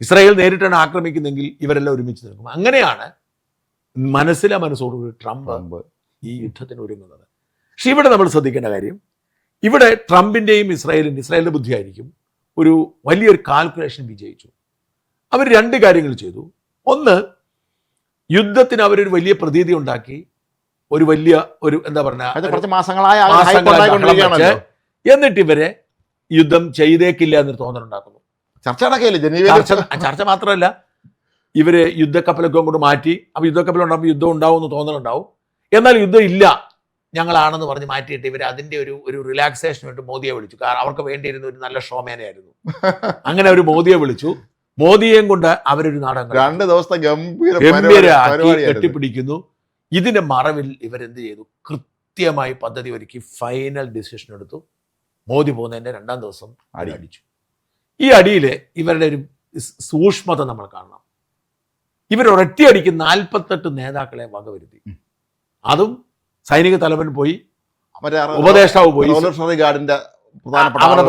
ഇസ്രായേൽ നേരിട്ടാണ് ആക്രമിക്കുന്നെങ്കിൽ ഇവരെല്ലാം ഒരുമിച്ച് നിൽക്കും. അങ്ങനെയാണ് മനസ്സോടുകൂടി ട്രംപ് ഈ യുദ്ധത്തിന് ഒരുങ്ങുന്നത്. പക്ഷെ ഇവിടെ നമ്മൾ ശ്രദ്ധിക്കേണ്ട കാര്യം, ഇവിടെ ട്രംപിന്റെയും ഇസ്രായേലിന്റെ ബുദ്ധിയായിരിക്കും ഒരു വലിയൊരു കാൽക്കുലേഷൻ വിജയിച്ചു. അവർ 2 കാര്യങ്ങൾ ചെയ്തു. ഒന്ന്, യുദ്ധത്തിന് അവരൊരു വലിയ പ്രതീതി ഉണ്ടാക്കി, ഒരു വലിയ എന്താ പറയുക മാസങ്ങളായി, എന്നിട്ട് ഇവരെ യുദ്ധം ചെയ്തേക്കില്ല എന്നൊരു തോന്നലുണ്ടാക്കുന്നു. ചർച്ച മാത്രമല്ല, ഇവര് യുദ്ധക്കപ്പലൊക്കെ അങ്ങോട്ട് മാറ്റി. അപ്പൊ യുദ്ധക്കപ്പലുണ്ടാകുമ്പോൾ യുദ്ധം ഉണ്ടാവും എന്ന് തോന്നലുണ്ടാവും. എന്നാൽ യുദ്ധം ഇല്ല, ഞങ്ങളാണെന്ന് പറഞ്ഞ് മാറ്റിയിട്ട് ഇവർ അതിന്റെ ഒരു റിലാക്സേഷന് വേണ്ടി മോദിയെ വിളിച്ചു. കാരണം അവർക്ക് വേണ്ടിയിരുന്ന ഒരു നല്ല ഷോമേനായിരുന്നു. അങ്ങനെ അവർ മോദിയെ വിളിച്ചു. മോദിയെയും കൊണ്ട് അവരൊരു നാടകം 2 ദിവസത്തെ കെട്ടിപ്പിടിക്കുന്നു. ഇതിന്റെ മറവിൽ ഇവരെന്ത് ചെയ്തു? കൃത്യമായി പദ്ധതി ഒരുക്കി ഫൈനൽ ഡിസിഷൻ എടുത്തു. മോദി പോകുന്നതിന്റെ 2-ാം ദിവസം അടിച്ചു. ഈ അടിയില് ഇവരുടെ ഒരു സൂക്ഷ്മത നമ്മൾ കാണണം. ഇവരൊരൊറ്റയടിക്ക് 48 നേതാക്കളെ വകവരുത്തി. അതും സൈനിക തലവൻ പോയി, ഉപദേഷ്ടാവ് പോയി,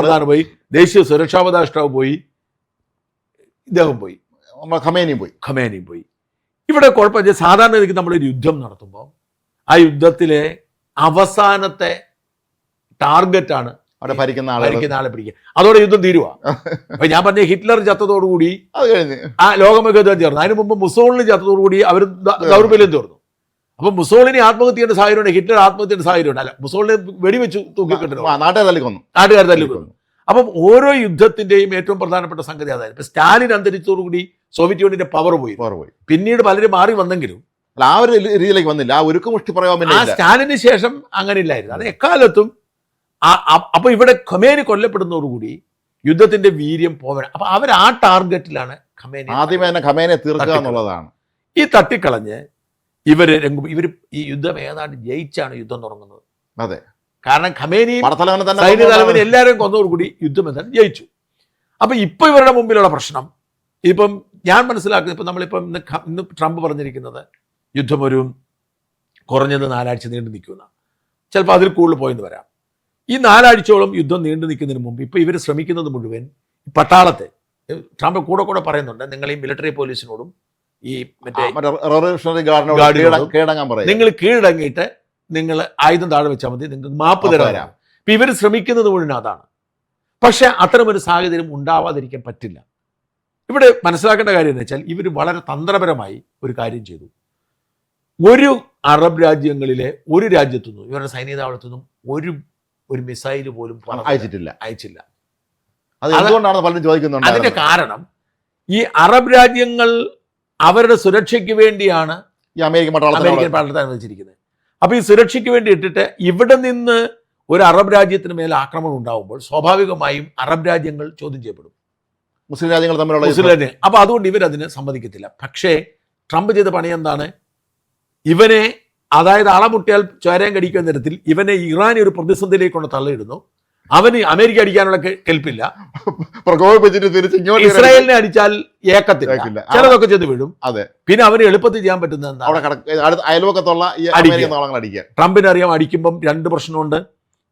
പ്രധാന പോയി, ദേശീയ സുരക്ഷാ ഉപദേഷ്ടാവ് പോയി, ഇദ്ദേഹം പോയി, ഖമേനിയും പോയി. ഇവിടെ കുഴപ്പമില്ല. സാധാരണ രീതിക്ക് നമ്മളൊരു യുദ്ധം നടത്തുമ്പോൾ ആ യുദ്ധത്തിലെ അവസാനത്തെ ടാർഗറ്റാണ് ഭരിക്കുന്ന ആളെ പിടിക്കുക. അതോടെ യുദ്ധം തീരുക. അപ്പൊ ഞാൻ പറഞ്ഞ ഹിറ്റ്ലർ ചത്തതോടുകൂടി ആ ലോകമൊക്കെ ചേർന്നു. അതിനു മുമ്പ് മുസോളിനി ചത്തതോടുകൂടി അവർ ദൗർബല്യം തീർന്നു. അപ്പൊ മുസോളിനി ആത്മഹത്യ ചെയ്യേണ്ട സാഹചര്യമുണ്ട്, ഹിറ്റ്ലർ ആത്മഹത്യയുടെ സാഹചര്യമുണ്ട്. അല്ല, മുസോളിനെ വെടിവെച്ച് തൂക്കിക്കിട്ടുന്നു, നാട്ടുകാർ തല്ലിക്കൊന്നു. അപ്പം ഓരോ യുദ്ധത്തിന്റെയും ഏറ്റവും പ്രധാനപ്പെട്ട സംഗതി അതായത് ഇപ്പൊ സ്റ്റാലിൻ അന്തരിച്ചതോടുകൂടി സോവിയറ്റ് യൂണിയന്റെ പവർ പോയി. പിന്നീട് പലരും മാറി വന്നെങ്കിലും ആ ഒരു രീതിയിലേക്ക് വന്നില്ല. ആ ഒരുക്കുമുഷ്ടി പ്രയോഗം സ്റ്റാലിന് ശേഷം അങ്ങനെ ഇല്ലായിരുന്നു. അത് എക്കാലത്തും. അപ്പൊ ഇവിടെ ഖമേനി കൊല്ലപ്പെടുന്നതോടുകൂടി യുദ്ധത്തിന്റെ വീര്യം പോകണം. അപ്പൊ അവർ ആ ടാർഗറ്റിലാണ് ആദ്യമേ തന്നെ ഖമേനിയെ തീർക്കുക എന്നുള്ളതാണ്. ഈ തട്ടിക്കളഞ്ഞ് ഇവര് ഈ യുദ്ധം ഏതാണ്ട് ജയിച്ചാണ് യുദ്ധം തുടങ്ങുന്നത്. അതെ, കാരണം ഖമേനി സൈനിക തലവനെ എല്ലാവരും കൊന്നതോടുകൂടി യുദ്ധം എന്താണ് ജയിച്ചു. അപ്പൊ ഇപ്പൊ ഇവരുടെ മുമ്പിലുള്ള പ്രശ്നം, ഇപ്പം ഞാൻ മനസ്സിലാക്കുന്നത്, ഇപ്പം നമ്മളിപ്പം ഇന്ന് ട്രംപ് പറഞ്ഞിരിക്കുന്നത് യുദ്ധം ഒരു കുറഞ്ഞത് 4 ആഴ്ച നീണ്ടു നിൽക്കുന്ന, ചിലപ്പോൾ അതിൽ കൂടുതൽ പോയെന്ന് വരാം. ഈ 4 ആഴ്ചയോളം യുദ്ധം നീണ്ടു നിൽക്കുന്നതിന് മുമ്പ് ഇപ്പൊ ഇവർ ശ്രമിക്കുന്നത് മുഴുവൻ പട്ടാളത്തെ, ട്രംപ് കൂടെ പറയുന്നുണ്ട്, നിങ്ങൾ ഈ മിലിറ്ററി പോലീസിനോടും ഈ മറ്റേ നിങ്ങൾ കീഴടങ്ങിയിട്ട് നിങ്ങൾ ആയുധം താഴെ വെച്ചാൽ മതി, നിങ്ങൾക്ക് മാപ്പ് മാപ്പ് തരാം. തരാം. ഇപ്പം ഇവർ ശ്രമിക്കുന്നത് മുഴുവൻ അതാണ്. പക്ഷെ അത്തരമൊരു സാഹചര്യം ഉണ്ടാവാതിരിക്കാൻ പറ്റില്ല. ഇവിടെ മനസ്സിലാക്കേണ്ട കാര്യം എന്ന് വെച്ചാൽ ഇവർ വളരെ തന്ത്രപരമായി ഒരു കാര്യം ചെയ്തു. ഒരു അറബ് രാജ്യങ്ങളിലെ ഒരു രാജ്യത്തുനിന്നും ഇവരുടെ സൈനിക താവളത്തുനിന്നും ഒരു മിസൈൽ പോലും അയച്ചില്ല. അത് എന്തുകൊണ്ടാണ് പലരും ചോദിക്കുന്നുണ്ട്. അതിന്റെ കാരണം ഈ അറബ് രാജ്യങ്ങൾ അവരുടെ സുരക്ഷയ്ക്ക് വേണ്ടിയാണ് ഈ അമേരിക്കൻ പട്ടാളത്തെ അനുവദിച്ചിരിക്കുന്നത്. അപ്പൊ ഈ സുരക്ഷയ്ക്ക് വേണ്ടി ഇട്ടിട്ട് ഇവിടെ നിന്ന് ഒരു അറബ് രാജ്യത്തിന് മേലെ ആക്രമണം ഉണ്ടാവുമ്പോൾ സ്വാഭാവികമായും അറബ് രാജ്യങ്ങൾ ചോദ്യം ചെയ്യപ്പെടും, മുസ്ലിം രാജ്യങ്ങൾ തമ്മിലുള്ള അപ്പൊ അതുകൊണ്ട് ഇവരതിന് സമ്മതിക്കത്തില്ല. പക്ഷേ ട്രംപ് ചെയ്ത പണി എന്താണ്? ഇവനെ, അതായത് അളമുട്ടിയാൽ ചോരയും കടിക്കുന്ന തരത്തിൽ ഇവനെ ഇറാൻ ഒരു പ്രതിസന്ധിയിലേക്ക് കൊണ്ട് തള്ളിയിടുന്നു. അവന് അമേരിക്ക അടിക്കാനുള്ള കെൽപ്പില്ല, ഇസ്രായേലിനെ അടിച്ചാൽ ഏക്കത്തില്ല, ചിലതൊക്കെ ചെന്ന് വീഴും. അതെ, പിന്നെ അവന് എളുപ്പത്തിൽ ചെയ്യാൻ പറ്റുന്ന അയൽവക്കത്തുള്ള ട്രംപിന് അറിയാം അടിക്കുമ്പം രണ്ട് പ്രശ്നമുണ്ട്.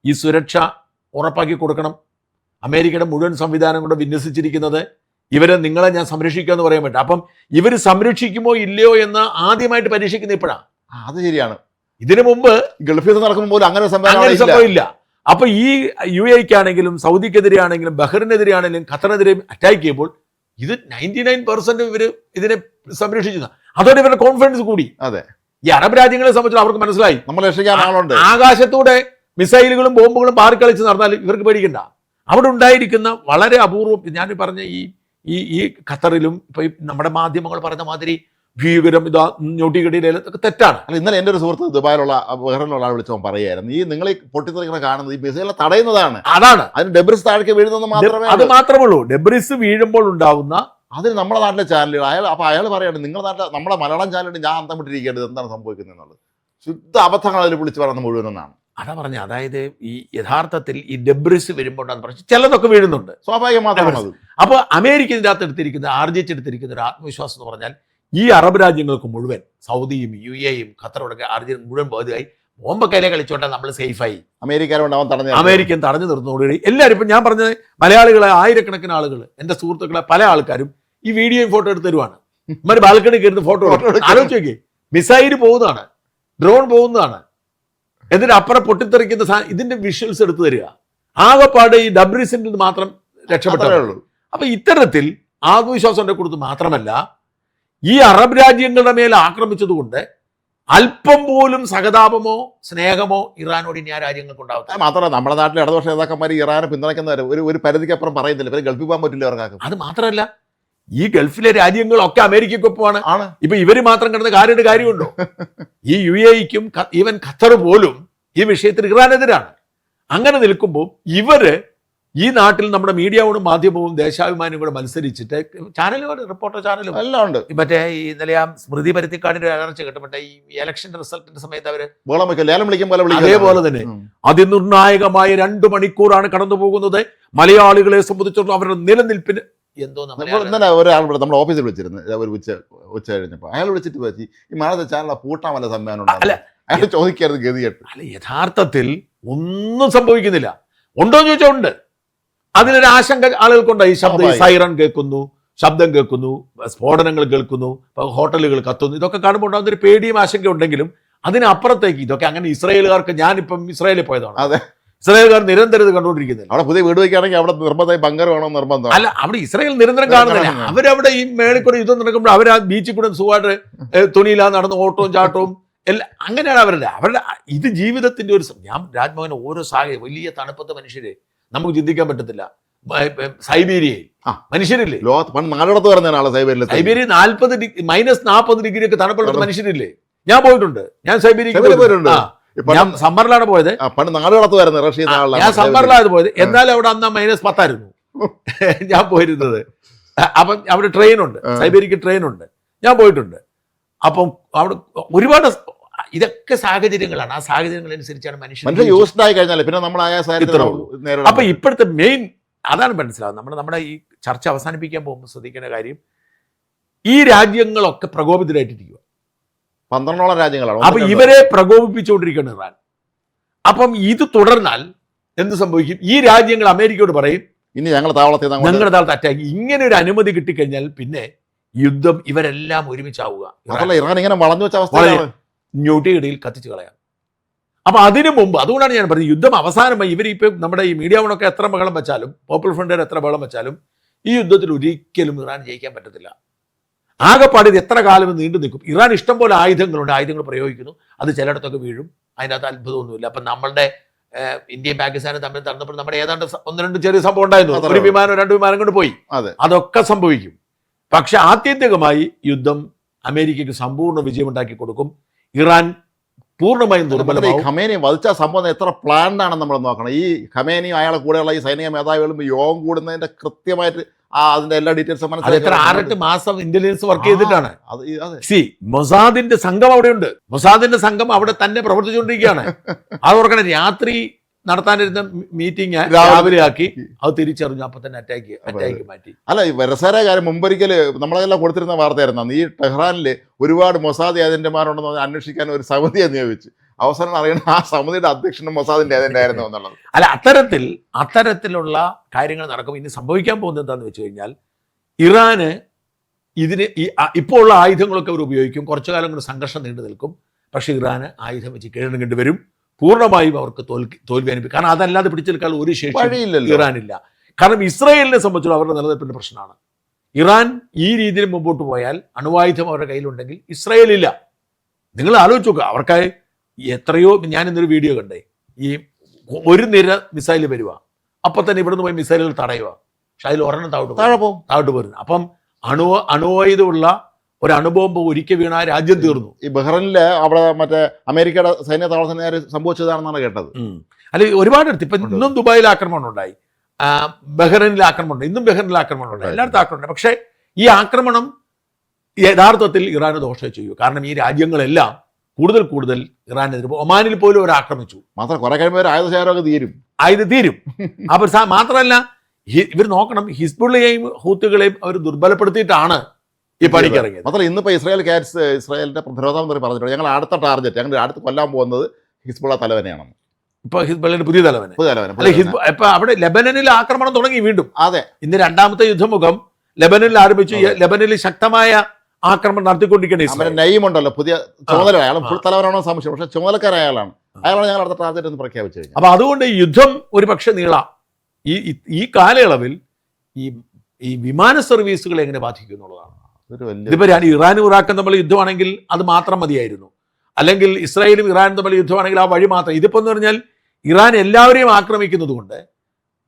ഈ സുരക്ഷ ഉറപ്പാക്കി കൊടുക്കണം. അമേരിക്കയുടെ മുഴുവൻ സംവിധാനം കൊണ്ട് വിന്യസിച്ചിരിക്കുന്നത് ഇവരെ നിങ്ങളെ ഞാൻ സംരക്ഷിക്കുക എന്ന് പറയാൻ പറ്റും. അപ്പം ഇവർ സംരക്ഷിക്കുമോ ഇല്ലയോ എന്ന് ആദ്യമായിട്ട് പരീക്ഷിക്കുന്ന ഇപ്പോഴാണ്. അത് ശരിയാണ്. ഇതിനു മുമ്പ് ഗൾഫിൽ നടക്കുമ്പോൾ അങ്ങനെ സംഭവം ഇല്ല. അപ്പൊ ഈ UAE-ക്കാണെങ്കിലും സൗദിക്കെതിരെ ആണെങ്കിലും ബഹ്റിനെതിരെയാണെങ്കിലും ഖത്തറിനെതിരെയും അറ്റാക്ക് ചെയ്യുമ്പോൾ ഇത് 99% ഇവർ ഇതിനെ സംരക്ഷിച്ചു. അതോടെ ഇവരുടെ കോൺഫിഡൻസ് കൂടി. അതെ, ഈ അറബ് രാജ്യങ്ങളെ സംബന്ധിച്ച് അവർക്ക് മനസ്സിലായി നമ്മൾ രക്ഷിക്കാൻ ആളുണ്ട്. ആകാശത്തൂടെ മിസൈലുകളും ബോംബുകളും പാറിക്കളിച്ച് നടന്നാൽ ഇവർക്ക് പേടിക്കണ്ട. അവിടെ ഉണ്ടായിരിക്കുന്ന വളരെ അപൂർവം, ഞാൻ പറഞ്ഞ ഈ ഖത്തറിലും ഇപ്പൊ നമ്മുടെ മാധ്യമങ്ങൾ പറഞ്ഞ മാതിരി ഭീകരം ഇതാ ഞൊട്ടികടിയിലൊക്കെ തെറ്റാണ്. അല്ല, ഇന്നലെ എൻ്റെ ഒരു സുഹൃത്ത് ദുബായിലുള്ള ബഹ്റിനുള്ള ആൾ വിളിച്ചവൻ പറയുമായിരുന്നു, ഈ നിങ്ങൾ ഈ പൊട്ടിത്തെറിക്കുന്ന കാണുന്നത് ഈ മിസൈലിനെ തടയുന്നതാണ്. അതാണ് അതിന് ഡെബ്രിസ് താഴേക്ക് വീഴുന്നത് മാത്രമേ ഉള്ളൂ. ഡെബ്രിസ് വീഴുമ്പോൾ ഉണ്ടാവുന്ന അതിന് നമ്മുടെ നാട്ടിലെ ചാനലുകൾ അയാൾ പറയാണ്, നിങ്ങളുടെ നാട്ടിലെ നമ്മുടെ മലയാളം ചാനലിൽ ഞാൻ അന്തം വിട്ടിരിക്കേണ്ടത് എന്താണ് സംഭവിക്കുന്നത് എന്നുള്ളത്. ശുദ്ധ അബദ്ധങ്ങൾ അതിൽ വിളിച്ച് പറയുന്നത് മുഴുവനെന്നാണ്. അതാ പറഞ്ഞ, അതായത് ഈ യഥാർത്ഥത്തിൽ ഈ ഡെബ്രിസ് വരുമ്പോഴാണ് പറഞ്ഞത് ചിലതൊക്കെ വീഴുന്നുണ്ട്, സ്വാഭാവികമാണ്. അപ്പൊ അമേരിക്ക ഇതിൻ്റെ അകത്ത് എടുത്തിരിക്കുന്ന ആർജിച്ചെടുത്തിരിക്കുന്ന ഒരു ആത്മവിശ്വാസം എന്ന് പറഞ്ഞാൽ ഈ അറബ് രാജ്യങ്ങൾക്ക് മുഴുവൻ, സൗദിയും UAE-യും ഖത്തറോടൊക്കെ ആർജിനും മുഴുവൻ ബോധ്യമായി ബോംബക്കയിലെ കളിച്ചോട്ടെ നമ്മൾ സേഫായി. അമേരിക്കൻ തടഞ്ഞു നിർത്തുന്നതോടുകൂടി എല്ലാവരും, ഇപ്പം ഞാൻ പറഞ്ഞത് മലയാളികളെ ആയിരക്കണക്കിന് ആളുകൾ, എൻ്റെ സുഹൃത്തുക്കളെ പല ആൾക്കാരും ഈ വീഡിയോയും ഫോട്ടോ എടുത്ത് തരുവാണ്. ഇമാര് ബാൽക്കണി കയറുന്ന ഫോട്ടോ ആലോചിച്ച് നോക്കി, മിസൈല് പോകുന്നതാണ്, ഡ്രോൺ പോകുന്നതാണ്, എന്നിട്ട് അപ്പുറം പൊട്ടിത്തെറിക്കുന്ന ഇതിന്റെ വിഷ്വൽസ് എടുത്തു തരിക. ആകെപ്പാട് ഈ ഡബ്രിസിൽ നിന്ന് മാത്രം രക്ഷപ്പെട്ടേ ഉള്ളൂ. അപ്പൊ ഇത്തരത്തിൽ ആത്മവിശ്വാസം കൊടുത്ത് മാത്രമല്ല, ഈ അറബ് രാജ്യങ്ങളുടെ മേൽ ആക്രമിച്ചതുകൊണ്ട് അല്പം പോലും സഹതാപമോ സ്നേഹമോ ഇറാനോട് ഇനി ആ രാജ്യങ്ങൾക്ക് ഉണ്ടാവും. മാത്രമല്ല, നമ്മുടെ നാട്ടിലെ ഇടതുപക്ഷ നേതാക്കന്മാർ ഇറാനെ പിന്തുണയ്ക്കുന്നവരെ ഒരു പരിധിക്കപ്പുറം പറയുന്നില്ല, പിന്നെ ഗൾഫിൽ പോകാൻ പറ്റില്ല അവർക്കാക്കും. അത് മാത്രമല്ല, ഈ ഗൾഫിലെ രാജ്യങ്ങളൊക്കെ അമേരിക്കക്കൊപ്പമാണ്. ഇപ്പൊ ഇവര് മാത്രം കിടന്ന കാര്യമുണ്ടോ? ഈ UAE-ക്കും ഈവൻ ഖത്തർ പോലും ഈ വിഷയത്തിൽ ഇറാനെതിരാണ്. അങ്ങനെ നിൽക്കുമ്പോൾ ഇവര് ഈ നാട്ടിൽ നമ്മുടെ മീഡിയയോടും മാധ്യമവും ദേശാഭിമാനിയും കൂടെ മത്സരിച്ചിട്ട് ചാനലുകൾ, റിപ്പോർട്ടർ ചാനലും എല്ലാം ഉണ്ട്. മറ്റേ ഈ ഇന്നലെ ആ സ്മൃതി പരുത്തിക്കാടിന്റെ അലർച്ച കിട്ടുമ്പോൾ ഈ ഇലക്ഷൻ റിസൾട്ടിന്റെ സമയത്ത് അവര് അതേപോലെ തന്നെ അതിനിർണായകമായ 2 മണിക്കൂറാണ് കടന്നു പോകുന്നത്. മലയാളികളെ സംബന്ധിച്ചിടത്തോളം അവരുടെ നിലനിൽപ്പിന് എന്തോ ഇന്നലെ ഒരാൾ നമ്മുടെ ഓഫീസിൽ വിളിച്ചിരുന്നു, ഒരു ഉച്ച കഴിഞ്ഞപ്പോൾ അയാൾ വിളിച്ചിട്ട് വെച്ച് ഈ മഴ ചാനൽ പൂട്ടാൻ വല്ല സംവിധാനം അയാൾ ചോദിക്കരുത് ഗതികെട്ട്. അല്ല, യഥാർത്ഥത്തിൽ ഒന്നും സംഭവിക്കുന്നില്ല. ഉണ്ടോ എന്ന് ചോദിച്ചാൽ ഉണ്ട്. അതിനൊരു ആശങ്ക ആളുകൾക്കുണ്ടായി. സൈറൺ കേൾക്കുന്നു, ശബ്ദം കേൾക്കുന്നു, സ്ഫോടനങ്ങൾ കേൾക്കുന്നു, ഹോട്ടലുകൾ കത്തുന്നു, ഇതൊക്കെ കാണുമ്പോൾ ഉണ്ടാകുന്ന ഒരു പേടിയും ആശങ്ക ഉണ്ടെങ്കിലും അതിനപ്പുറത്തേക്ക് ഇതൊക്കെ അങ്ങനെ ഇസ്രായേലുകാർക്ക്, ഞാനിപ്പം ഇസ്രായേലിൽ പോയതാണ്, അതെ, ഇസ്രായേൽക്കാർ നിരന്തരം ഇത് കണ്ടുകൊണ്ടിരിക്കുന്നില്ല. അവിടെ പുതിയ വീട് വയ്ക്കുകയാണെങ്കിൽ അവിടെ നിർബന്ധമായി ബങ്കർ വേണം, നിർബന്ധം. അല്ല, അവിടെ ഇസ്രായേൽ നിരന്തരം കാണുന്നില്ല. അവരവിടെ ഈ മേളിൽ കൂടെ യുദ്ധം നടക്കുമ്പോൾ അവർ ആ ബീച്ചിൽ കൂടെ സുഖമായിട്ട് തുണിയില്ലാതെ നടന്ന് ഓട്ടവും ചാട്ടവും എല്ലാം അങ്ങനെയാണ് അവരുടെ ഇത് ജീവിതത്തിന്റെ ഒരു. ഞാൻ രാജ്മോഹൻ ഓരോ സാഹചര്യം, വലിയ തണുപ്പത്തെ മനുഷ്യര് നമുക്ക് ചിന്തിക്കാൻ പറ്റത്തില്ല. സൈബീരിയയിൽ മനുഷ്യരില്ലേ, നാടിടത്ത് പറഞ്ഞ സൈബീരിയ -40 ഡിഗ്രി ഒക്കെ തണുപ്പുള്ള മനുഷ്യരില്ലേ? ഞാൻ പോയിട്ടുണ്ട്. ഞാൻ സൈബീരിയയിൽ പോയിട്ടുണ്ട്. ഞാൻ സമ്മറിലാണ് പോയത്. ഞാൻ സമ്മറിലാണ് പോയത്. എന്നാലും അവിടെ അന്ന് -10 ഞാൻ പോയിരുന്നത്. അപ്പം അവിടെ ട്രെയിനുണ്ട്, സൈബീരിയക്ക് ട്രെയിനുണ്ട്, ഞാൻ പോയിട്ടുണ്ട്. അപ്പം അവിടെ ഒരുപാട് ഇതൊക്കെ സാഹചര്യങ്ങളാണ്. ആ സാഹചര്യങ്ങളനുസരിച്ചാണ് മനുഷ്യൻ യൂസ്ഡ് ആയി കഴിഞ്ഞാൽ പിന്നെ നമ്മൾ അപ്പൊ ഇപ്പോഴത്തെ മെയിൻ അതാണ് മനസ്സിലാവുന്നത്. നമ്മുടെ ഈ ചർച്ച അവസാനിപ്പിക്കാൻ പോകുമ്പോൾ ശ്രദ്ധിക്കേണ്ട കാര്യം, ഈ രാജ്യങ്ങളൊക്കെ പ്രകോപിതരായിട്ടിരിക്കുക. 12 രാജ്യങ്ങളാണ്. അപ്പൊ ഇവരെ പ്രകോപിപ്പിച്ചുകൊണ്ടിരിക്കുകയാണ് ഇറാൻ. അപ്പം ഇത് തുടർന്നാൽ എന്ത് സംഭവിക്കും? ഈ രാജ്യങ്ങൾ അമേരിക്കയോട് പറയും, ഇനി ഞങ്ങളുടെ താവളത്തെ അറ്റാക്ക്. ഇങ്ങനെ ഒരു അനുമതി കിട്ടിക്കഴിഞ്ഞാൽ പിന്നെ യുദ്ധം ഇവരെല്ലാം ഒരുമിച്ചാവുക. ഇറാൻ ഇങ്ങനെ വളഞ്ഞു വെച്ച അവസ്ഥ ഞൊട്ടിയിടയിൽ കത്തിച്ചു കളയാം. അപ്പൊ അതിനു മുമ്പ് അതുകൊണ്ടാണ് ഞാൻ പറഞ്ഞത് യുദ്ധം അവസാനമായി ഇവരിപ്പോൾ നമ്മുടെ ഈ മീഡിയ വണൊക്കെ എത്ര ബഹളം വെച്ചാലും പോപ്പുലർ ഫ്രണ്ടിന് എത്ര ബഹളം വെച്ചാലും ഈ യുദ്ധത്തിൽ ഒരിക്കലും ഇറാൻ ജയിക്കാൻ പറ്റത്തില്ല. ആകെപ്പാട് ഇത് എത്ര കാലം നീണ്ടു നിൽക്കും. ഇറാൻ ഇഷ്ടം പോലെ ആയുധങ്ങളുണ്ട്, ആയുധങ്ങൾ പ്രയോഗിക്കുന്നു, അത് ചിലയിടത്തൊക്കെ വീഴും, അതിനകത്ത് അത്ഭുതമൊന്നുമില്ല. അപ്പം നമ്മളുടെ ഇന്ത്യയും പാകിസ്ഥാനും തമ്മിൽ തന്നപ്പോൾ നമ്മുടെ ഏതാണ്ട് 1-2 ചെറിയ സംഭവം ഉണ്ടായിരുന്നു. ഒരു വിമാനം 2 വിമാനം കൊണ്ട് പോയി, അതൊക്കെ സംഭവിക്കും. പക്ഷെ ആത്യന്തികമായി യുദ്ധം അമേരിക്കയ്ക്ക് സമ്പൂർണ്ണ വിജയമുണ്ടാക്കി കൊടുക്കും. ഇറാൻ പൂർണ്ണമായും ദുർബലമാവും. ഖമേനി വധിച്ച സംഭവം എത്ര പ്ലാൻഡ് ആണെന്ന് നമ്മൾ നോക്കണം. ഈ ഖമേനിയും അയാളെ കൂടെയുള്ള ഈ സൈനിക മേധാവികളും യോഗം കൂടുന്നതിന്റെ കൃത്യമായിട്ട് അതിന്റെ എല്ലാ ഡീറ്റെയിൽസും എത്ര 6-8 മാസം ഇന്റലിജൻസ് വർക്ക് ചെയ്തിട്ടാണ്. മൊസാദിന്റെ സംഘം അവിടെയുണ്ട്. മൊസാദിന്റെ സംഘം അവിടെ തന്നെ പ്രവർത്തിച്ചുകൊണ്ടിരിക്കുകയാണ്. അത് ഓർക്കണം, രാത്രി നടത്താനിരുന്ന മീറ്റിംഗ് രാവിലെ ആക്കി അത് തിരിച്ചറിഞ്ഞു, അപ്പൊ തന്നെ അറ്റാക്ക് മാറ്റി. അല്ല, ഈ വെറസാര കാര്യം മുമ്പൊരിക്കൽ നമ്മളെല്ലാം കൊടുത്തിരുന്ന വാർത്തയായിരുന്നു. ഈ ടെഹ്റാനിൽ ഒരുപാട് മൊസാദ് ഏജന്റുമാരുണ്ടെന്ന് അന്വേഷിക്കാൻ ഒരു സമിതിയെ നിയോഗിച്ചു. അവസാനം അറിയണം ആ സമിതിയുടെ അധ്യക്ഷനും മൊസാദിന്റെ ഏജന്റ് ആയിരുന്നു എന്നുള്ളത്. അല്ല, അത്തരത്തിലുള്ള കാര്യങ്ങൾ നടക്കും. ഇനി സംഭവിക്കാൻ പോകുന്നത് എന്താണെന്ന് വെച്ച് കഴിഞ്ഞാൽ ഇറാന് ഇതിന് ഇപ്പോൾ ഉള്ള ആയുധങ്ങളൊക്കെ അവർ ഉപയോഗിക്കും. കുറച്ചു കാലം കൊണ്ട് സംഘർഷം നീണ്ടു നിൽക്കും. പക്ഷേ ഇറാന് ആയുധം വെച്ച് കീഴടങ്ങേണ്ടി വരും. പൂർണ്ണമായും അവർക്ക് തോൽവി അനുഭവിക്കും. കാരണം അതല്ലാതെ പിടിച്ചു നിൽക്കാൻ ഒരു ശേഷി ഇറാനില്ല. കാരണം ഇസ്രായേലിനെ സംബന്ധിച്ചുള്ള അവരുടെ നിലനിൽപ്പിന്റെ പ്രശ്നമാണ്. ഇറാൻ ഈ രീതിയിൽ മുമ്പോട്ട് പോയാൽ അണുവായുധം അവരുടെ കയ്യിലുണ്ടെങ്കിൽ ഇസ്രായേലില്ല. നിങ്ങൾ ആലോചിച്ച് നോക്കുക, അവർക്കായി എത്രയോ, ഞാൻ ഇന്നൊരു വീഡിയോ കണ്ടേ, ഈ ഒരു നിര മിസൈൽ വരുക, അപ്പൊ തന്നെ ഇവിടുന്ന് പോയി മിസൈലുകൾ തടയുക. പക്ഷെ അതിൽ ഒരെണ്ണം താഴോട്ട് പോരുന്നു. അപ്പം അണുവായുധമുള്ള ഒരു അണുബോംബ് ഒരിക്കൽ വീണ രാജ്യം തീർന്നു. ഈ ബഹ്റൈനില് അവിടെ മറ്റേ അമേരിക്കയുടെ സൈന്യ താവളത്തിന് നേരെ സംഭവിച്ചതാണെന്നാണ് കേട്ടത്. അല്ലെ, ഒരുപാടിടത്ത് ഇപ്പൊ ഇന്നും ദുബായിൽ ആക്രമണം ഉണ്ടായി, ബഹ്റൈനിൽ ആക്രമണം ഉണ്ട്, ഇന്നും ബഹ്റൈനിൽ ആക്രമണം ഉണ്ടായി, എല്ലായിടത്തും ആക്രമണം ഉണ്ട്. പക്ഷേ ഈ ആക്രമണം യഥാർത്ഥത്തിൽ ഇറാന് ദോഷം ചെയ്യൂ. കാരണം ഈ രാജ്യങ്ങളെല്ലാം കൂടുതൽ ഇറാനെതിരെ, ഒമാനിൽ പോലും അവർ ആക്രമിച്ചു. മാത്രം കുറെ കഴിയുമ്പോൾ ആയുധശേഖരമൊക്കെ തീരും. അപ്പൊ മാത്രമല്ല, ഇവർ നോക്കണം, ഹിസ്ബുള്ളയെയും ഹൂത്തുകളെയും അവർ ദുർബലപ്പെടുത്തിയിട്ടാണ് ഈ പണിക്ക് ഇറങ്ങിയത്. മാത്രമല്ല ഇന്നിപ്പോ ഇസ്രായേലിന്റെ പ്രതിരോധ മന്ത്രി പറഞ്ഞിട്ടുണ്ട്, ഞങ്ങൾ അടുത്ത ടാർഗറ്റ്, ഞങ്ങൾ അടുത്ത് കൊല്ലാൻ പോകുന്നത് ഹിസ്ബുള്ള തലവനെയാണ്. ഇപ്പൊ ഹിസ്ബുള്ളയുടെ പുതിയ തലവൻ. ഇപ്പൊ അവിടെ ലെബനനിൽ ആക്രമണം തുടങ്ങി വീണ്ടും. അതെ, ഇന്ന് രണ്ടാമത്തെ യുദ്ധമുഖം ലെബനനിൽ ആരംഭിച്ചു. ലെബനനിൽ ശക്തമായ ആക്രമണം നടത്തിക്കൊണ്ടിരിക്കുകയാണ്. നയീം ഉണ്ടല്ലോ, പുതിയ ചുമതല, അയാൾ ഫുൾ തലവനാണോ സംശയം, പക്ഷെ ചുമതലക്കാരൻ അയാളാണ് ഞങ്ങൾ അടുത്ത ടാർഗറ്റ് എന്ന് പ്രഖ്യാപിച്ചു കഴിഞ്ഞു. അപ്പൊ അതുകൊണ്ട് ഈ യുദ്ധം ഒരു പക്ഷെ നീളാം. ഈ കാലയളവിൽ ഈ വിമാന സർവീസുകളെ എങ്ങനെ ബാധിക്കും എന്നുള്ളതാണ്. ഇതിപ്പോ ഇറാനും ഇറാഖും തമ്മിൽ യുദ്ധമാണെങ്കിൽ അത് മാത്രം മതിയായിരുന്നു. അല്ലെങ്കിൽ ഇസ്രായേലും ഇറാനും തമ്മിൽ യുദ്ധമാണെങ്കിൽ ആ വഴി മാത്രം. ഇതിപ്പോ എന്ന് പറഞ്ഞാൽ ഇറാൻ എല്ലാവരെയും ആക്രമിക്കുന്നത് കൊണ്ട്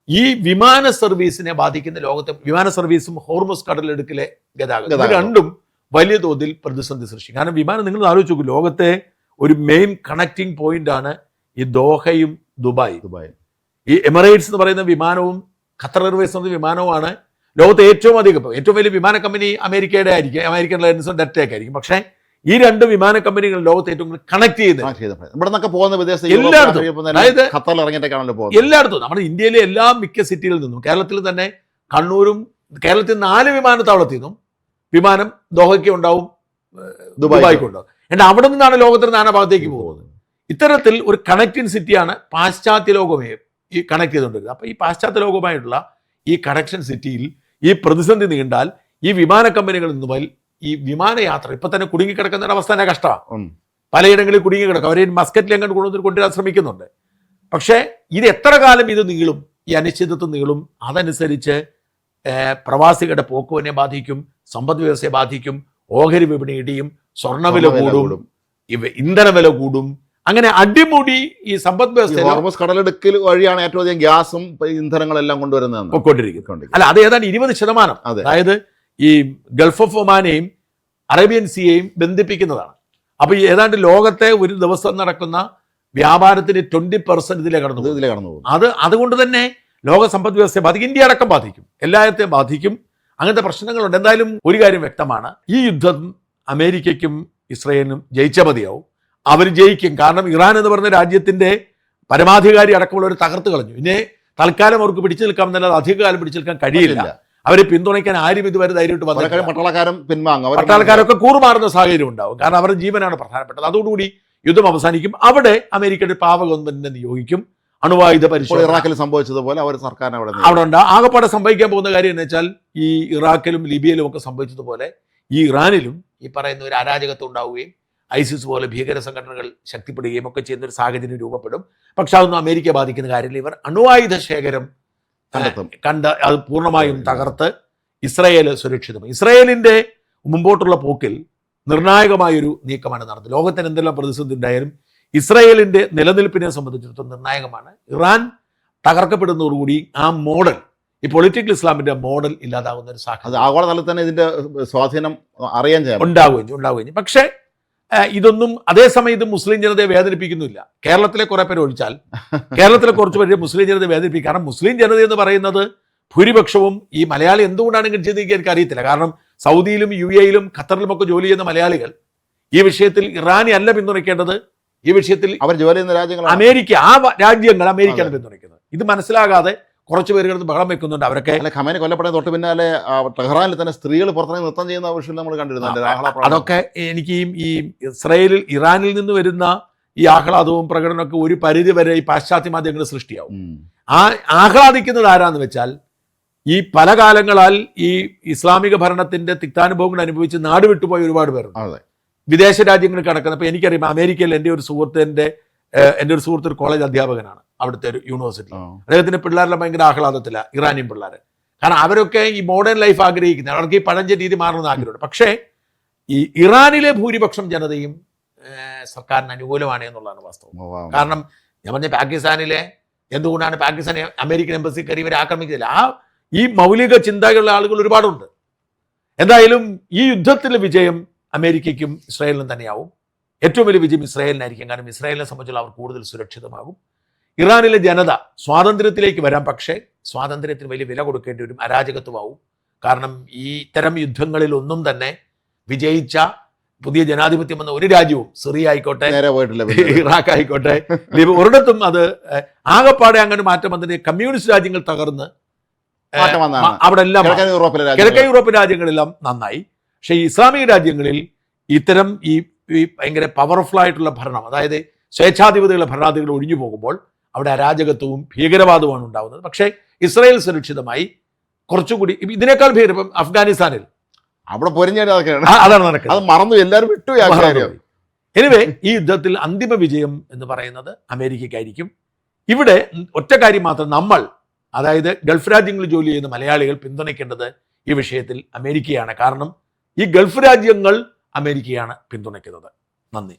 ഈ വിമാന സർവീസിനെ ബാധിക്കുന്ന ലോകത്തെ വിമാന സർവീസും ഹോർമുസ് കടലിടുക്കിലെ ഗതാഗതം രണ്ടും വലിയ തോതിൽ പ്രതിസന്ധി സൃഷ്ടിക്കും. കാരണം വിമാനം, നിങ്ങൾ ആലോചിച്ച് നോക്കൂ, ലോകത്തെ ഒരു മെയിൻ കണക്റ്റിംഗ് പോയിന്റ് ആണ് ഈ ദോഹയും ദുബായ്. ഈ എമിറേറ്റ്സ് എന്ന് പറയുന്ന വിമാനവും ഖത്തർ എയർവേസ് എന്ന വിമാനവുമാണ് ലോകത്തെ ഏറ്റവും വലിയ വിമാന കമ്പനി അമേരിക്കയുടെ ആയിരിക്കും, അമേരിക്കൻ എയർലൈൻസും ഡെൽറ്റയൊക്കെ ആയിരിക്കും. പക്ഷേ ഈ രണ്ട് വിമാന കമ്പനികൾ ലോകത്തെ ഏറ്റവും കൂടുതൽ കണക്ട് ചെയ്യുന്നത് എല്ലായിടത്തും. നമ്മുടെ ഇന്ത്യയിലെ എല്ലാ മിക്ക സിറ്റികളിൽ നിന്നും, കേരളത്തിൽ തന്നെ കണ്ണൂരും, കേരളത്തിൽ 4 വിമാനത്താവളത്തിൽ നിന്നും വിമാനം ദോഹയ്ക്ക് ഉണ്ടാവും, ദുബായിക്ക് ഉണ്ടാവും. എന്നാൽ അവിടെ നിന്നാണ് ലോകത്തിന്റെ നാനാഭാഗത്തേക്ക് പോകുന്നത്. ഇത്തരത്തിൽ ഒരു കണക്റ്റിംഗ് സിറ്റിയാണ് പാശ്ചാത്യ ലോകമേ ഈ കണക്ട് ചെയ്തുകൊണ്ടിരുന്നത്. അപ്പൊ ഈ പാശ്ചാത്യ ലോകമായിട്ടുള്ള ഈ കണക്ഷൻ സിറ്റിയിൽ ഈ പ്രതിസന്ധി നീണ്ടാൽ ഈ വിമാന കമ്പനികളിൽ നിന്ന് ഈ വിമാനയാത്ര ഇപ്പൊ തന്നെ കുടുങ്ങിക്കിടക്കുന്ന അവസ്ഥ തന്നെ കഷ്ടമാണ്. പലയിടങ്ങളിൽ കുടുങ്ങിക്കിടക്കും. അവരെ മസ്കറ്റിൽ എങ്ങനെ കൊണ്ടുവരാൻ ശ്രമിക്കുന്നുണ്ട്. പക്ഷേ ഇത് എത്ര കാലം ഇത് നീളും, ഈ അനിശ്ചിതത്വം നീളും, അതനുസരിച്ച് പ്രവാസികളുടെ പോക്കുവിനെ ബാധിക്കും, സമ്പദ് വ്യവസ്ഥയെ ബാധിക്കും, ഓഹരി വിപണി ഇടിയും, സ്വർണ്ണവില കൂടും, ഇന്ധന വില കൂടും. അങ്ങനെ അടിമുടി ഈ സമ്പദ് വ്യവസ്ഥ കടലെടുക്കൽ വഴിയാണ് ഏറ്റവും അധികം ഗ്യാസും ഇന്ധനങ്ങളെല്ലാം കൊണ്ടുവരുന്നത്. അല്ല, അത് ഏതാണ്ട് 20%. അതായത് ഈ ഗൾഫ് ഓഫ് ഒമാനെയും അറേബ്യൻ സിയെയും ബന്ധിപ്പിക്കുന്നതാണ്. അപ്പൊ ഏതാണ്ട് ലോകത്തെ ഒരു ദിവസം നടക്കുന്ന വ്യാപാരത്തിന് 20% ഇതിലേ കടന്നു പോകും. അതുകൊണ്ട് തന്നെ ലോക സമ്പദ് വ്യവസ്ഥയെ ബാധിക്കും, ഇന്ത്യ അടക്കം ബാധിക്കും, എല്ലായിടത്തെയും ബാധിക്കും. അങ്ങനത്തെ പ്രശ്നങ്ങളുണ്ട്. എന്തായാലും ഒരു കാര്യം വ്യക്തമാണ്, ഈ യുദ്ധം അമേരിക്കയ്ക്കും ഇസ്രയേലിനും ജയിച്ച മതിയാവും. അവർ ജയിക്കും. കാരണം ഇറാൻ എന്ന് പറഞ്ഞ രാജ്യത്തിന്റെ പരമാധികാരി അടക്കമുള്ളവർ തകർത്ത് കളഞ്ഞു. പിന്നെ തൽക്കാലം അവർക്ക് പിടിച്ചു നിൽക്കാമെന്നല്ലാതെ അധികകാലം പിടിച്ചു നിൽക്കാൻ കഴിയില്ല. അവരെ പിന്തുണയ്ക്കാൻ ആരും ഇതുവരെ ധൈര്യമായിട്ട് വന്നു. പട്ടാളക്കാരൊക്കെ കൂറുമാറുന്ന സാഹചര്യം ഉണ്ടാവും. കാരണം അവരുടെ ജീവനാണ് പ്രധാനപ്പെട്ടത്. അതോടുകൂടി യുദ്ധം അവസാനിക്കും. അവിടെ അമേരിക്കയുടെ പാവ ഗവൺമെന്റിനെ നിയോഗിക്കും. അണുവായുധ പരിശോധന ഇറാഖിൽ സംഭവിച്ചതുപോലെ അവർ സർക്കാരിനെ അവിടെ ഉണ്ട്. ആകെപ്പാടെ സംഭവിക്കാൻ പോകുന്ന കാര്യം എന്ന് വെച്ചാൽ ഈ ഇറാഖിലും ലിബിയയിലും ഒക്കെ സംഭവിച്ചതുപോലെ ഈ ഇറാനിലും ഈ പറയുന്ന ഒരു അരാജകത്വം ഉണ്ടാവുകയും ഐസിസ് പോലെ ഭീകര സംഘടനകൾ ശക്തിപ്പെടുകയും ഒക്കെ ചെയ്യുന്ന ഒരു സാഹചര്യം രൂപപ്പെടും. പക്ഷെ അതൊന്നും അമേരിക്കയെ ബാധിക്കുന്ന കാര്യമില്ല. ഇവർ അണുവായുധ ശേഖരം അത് പൂർണ്ണമായും തകർത്ത് ഇസ്രയേൽ സുരക്ഷിതം. ഇസ്രയേലിന്റെ മുമ്പോട്ടുള്ള പോക്കിൽ നിർണായകമായൊരു നീക്കമാണ് നടന്നത്. ലോകത്തിന് എന്തെല്ലാം പ്രതിസന്ധി ഉണ്ടായാലും ഇസ്രയേലിന്റെ നിലനിൽപ്പിനെ സംബന്ധിച്ചിടത്തോളം നിർണായകമാണ്. ഇറാൻ തകർക്കപ്പെടുന്നതോടുകൂടി ആ മോഡൽ, ഈ പൊളിറ്റിക്കൽ ഇസ്ലാമിന്റെ മോഡൽ ഇല്ലാതാകുന്ന ഒരു സാഹചര്യം ആഗോളതലത്തിൽ തന്നെ ഇതിന്റെ സ്വാധീനം അറിയാൻ ചെയ്യാം ഉണ്ടാവുകയും. പക്ഷേ ഇതൊന്നും അതേസമയം ഇത് മുസ്ലിം ജനതയെ വേദനിപ്പിക്കുന്നില്ല. കേരളത്തിലെ കുറെ പേര് ഒഴിച്ചാൽ കേരളത്തിലെ കുറച്ച് പേര് മുസ്ലിം ജനതയെ വേദനിപ്പിക്കും. കാരണം മുസ്ലിം ജനത എന്ന് പറയുന്നത് ഭൂരിപക്ഷവും ഈ മലയാളി എന്തുകൊണ്ടാണ് ഇങ്ങനെ ചെയ്തെങ്കിൽ എനിക്ക് അറിയത്തില്ല. കാരണം സൗദിയിലും UAE-ലും ഖത്തറിലുമൊക്കെ ജോലി ചെയ്യുന്ന മലയാളികൾ ഈ വിഷയത്തിൽ ഇറാനെ അല്ല പിന്തുണയ്ക്കേണ്ടത്. ഈ വിഷയത്തിൽ അവർ ജോലി ചെയ്യുന്ന രാജ്യങ്ങൾ അമേരിക്ക, രാജ്യങ്ങൾ അമേരിക്കയാണ് പിന്തുണയ്ക്കുന്നത്. ഇത് മനസ്സിലാകാതെ കുറച്ച് പേര് കിടന്ന് ബഹളം വെക്കുന്നുണ്ട്. അവരൊക്കെ ഖമേനി കൊല്ലപ്പെടുന്ന തൊട്ട് പിന്നാലെ ടെഹ്റാനിൽ തന്നെ സ്ത്രീകൾ പുറത്തിറങ്ങി നൃത്തം ചെയ്യുന്ന വിഷയം നമ്മൾ കണ്ടിരുന്നു. അതൊക്കെ എനിക്ക് ഈ ഇറാനിൽ നിന്ന് വരുന്ന ഈ ആഹ്ലാദവും പ്രകടനമൊക്കെ ഒരു പരിധി വരെ ഈ പാശ്ചാത്യ മാധ്യമങ്ങൾ സൃഷ്ടിയാവും. ആഹ്ലാദിക്കുന്നത് ആരാന്ന് വെച്ചാൽ ഈ പല കാലങ്ങളാൽ ഈ ഇസ്ലാമിക ഭരണത്തിന്റെ തിക്താനുഭവങ്ങൾ അനുഭവിച്ച് നാട് വിട്ടുപോയ ഒരുപാട് പേരുണ്ട്. വിദേശ രാജ്യങ്ങളിൽ കിടക്കുന്ന. ഇപ്പൊ എനിക്കറിയാം, അമേരിക്കയിൽ എൻ്റെ ഒരു സുഹൃത്ത് ഒരു കോളേജ് അധ്യാപകനാണ്, അവിടുത്തെ ഒരു യൂണിവേഴ്സിറ്റി. അദ്ദേഹത്തിന്റെ പിള്ളേരെല്ലാം ഭയങ്കര ആഹ്ലാദത്തില, ഇറാനിയൻ പിള്ളേർ. കാരണം അവരൊക്കെ ഈ മോഡേൺ ലൈഫ് ആഗ്രഹിക്കുന്നത്, അവർക്ക് ഈ പഴഞ്ച രീതി മാറണമെന്ന് ആഗ്രഹമുണ്ട്. പക്ഷേ ഈ ഇറാനിലെ ഭൂരിപക്ഷം ജനതയും സർക്കാരിന് അനുകൂലമാണ് എന്നുള്ളതാണ് വാസ്തവം. കാരണം ഞാൻ പറഞ്ഞ പാകിസ്ഥാനിലെ എന്തുകൊണ്ടാണ് പാകിസ്ഥാൻ അമേരിക്കൻ എംബസി കയറി ഇവരെ ആക്രമിക്കുന്നില്ല? ഈ മൗലിക ചിന്തകളുള്ള ആളുകൾ ഒരുപാടുണ്ട്. എന്തായാലും ഈ യുദ്ധത്തിലെ വിജയം അമേരിക്കയ്ക്കും ഇസ്രായേലിനും തന്നെയാവും. ഏറ്റവും വലിയ വിജയം ഇസ്രായേലിനായിരിക്കും. കാരണം ഇസ്രായേലിനെ സംബന്ധിച്ചുള്ള അവർ കൂടുതൽ സുരക്ഷിതമാകും. ഇറാനിലെ ജനത സ്വാതന്ത്ര്യത്തിലേക്ക് വരാം, പക്ഷേ സ്വാതന്ത്ര്യത്തിന് വലിയ വില കൊടുക്കേണ്ടി വരും, അരാജകത്വമാവും. കാരണം ഈ ഇത്തരം യുദ്ധങ്ങളിൽ ഒന്നും തന്നെ വിജയിച്ച പുതിയ ജനാധിപത്യം എന്ന ഒരു രാജ്യവും, സിറിയ ആയിക്കോട്ടെ, ഇറാഖ് ആയിക്കോട്ടെ, ഒരിടത്തും അത് ആകെപ്പാടെ അങ്ങനെ മാറ്റം വന്നതിന് കമ്മ്യൂണിസ്റ്റ് രാജ്യങ്ങൾ തകർന്ന് അവിടെ എല്ലാം കിഴക്കൻ യൂറോപ്യൻ രാജ്യങ്ങളെല്ലാം നന്നായി. പക്ഷേ ഈ ഇസ്ലാമിക രാജ്യങ്ങളിൽ ഇത്തരം ഈ ഭയങ്കര പവർഫുൾ ആയിട്ടുള്ള ഭരണം, അതായത് സ്വേച്ഛാധിപതികളുടെ ഭരണാധികൾ ഒഴിഞ്ഞു പോകുമ്പോൾ അവിടെ അരാജകത്വവും ഭീകരവാദവുമാണ് ഉണ്ടാകുന്നത്. പക്ഷേ ഇസ്രായേൽ സുരക്ഷിതമായി കുറച്ചുകൂടി ഇതിനേക്കാൾ ഭീകരം ഇപ്പം അഫ്ഗാനിസ്ഥാനിൽ അവിടെ പൊരിഞ്ഞാണ് അതാണ് നടക്കുന്നത്. അത് മറന്നു, എല്ലാവരും വിട്ടു. എനിവേ ഈ യുദ്ധത്തിൽ അന്തിമ വിജയം എന്ന് പറയുന്നത് അമേരിക്കയ്ക്കായിരിക്കും. ഇവിടെ ഒറ്റ കാര്യം മാത്രം, നമ്മൾ അതായത് ഗൾഫ് രാജ്യങ്ങളിൽ ജോലി ചെയ്യുന്ന മലയാളികൾ പിന്തുണയ്ക്കേണ്ടത് ഈ വിഷയത്തിൽ അമേരിക്കയാണ്. കാരണം ഈ ഗൾഫ് രാജ്യങ്ങൾ അമേരിക്കയാണ് പിന്തുണയ്ക്കുന്നത്. നന്ദി.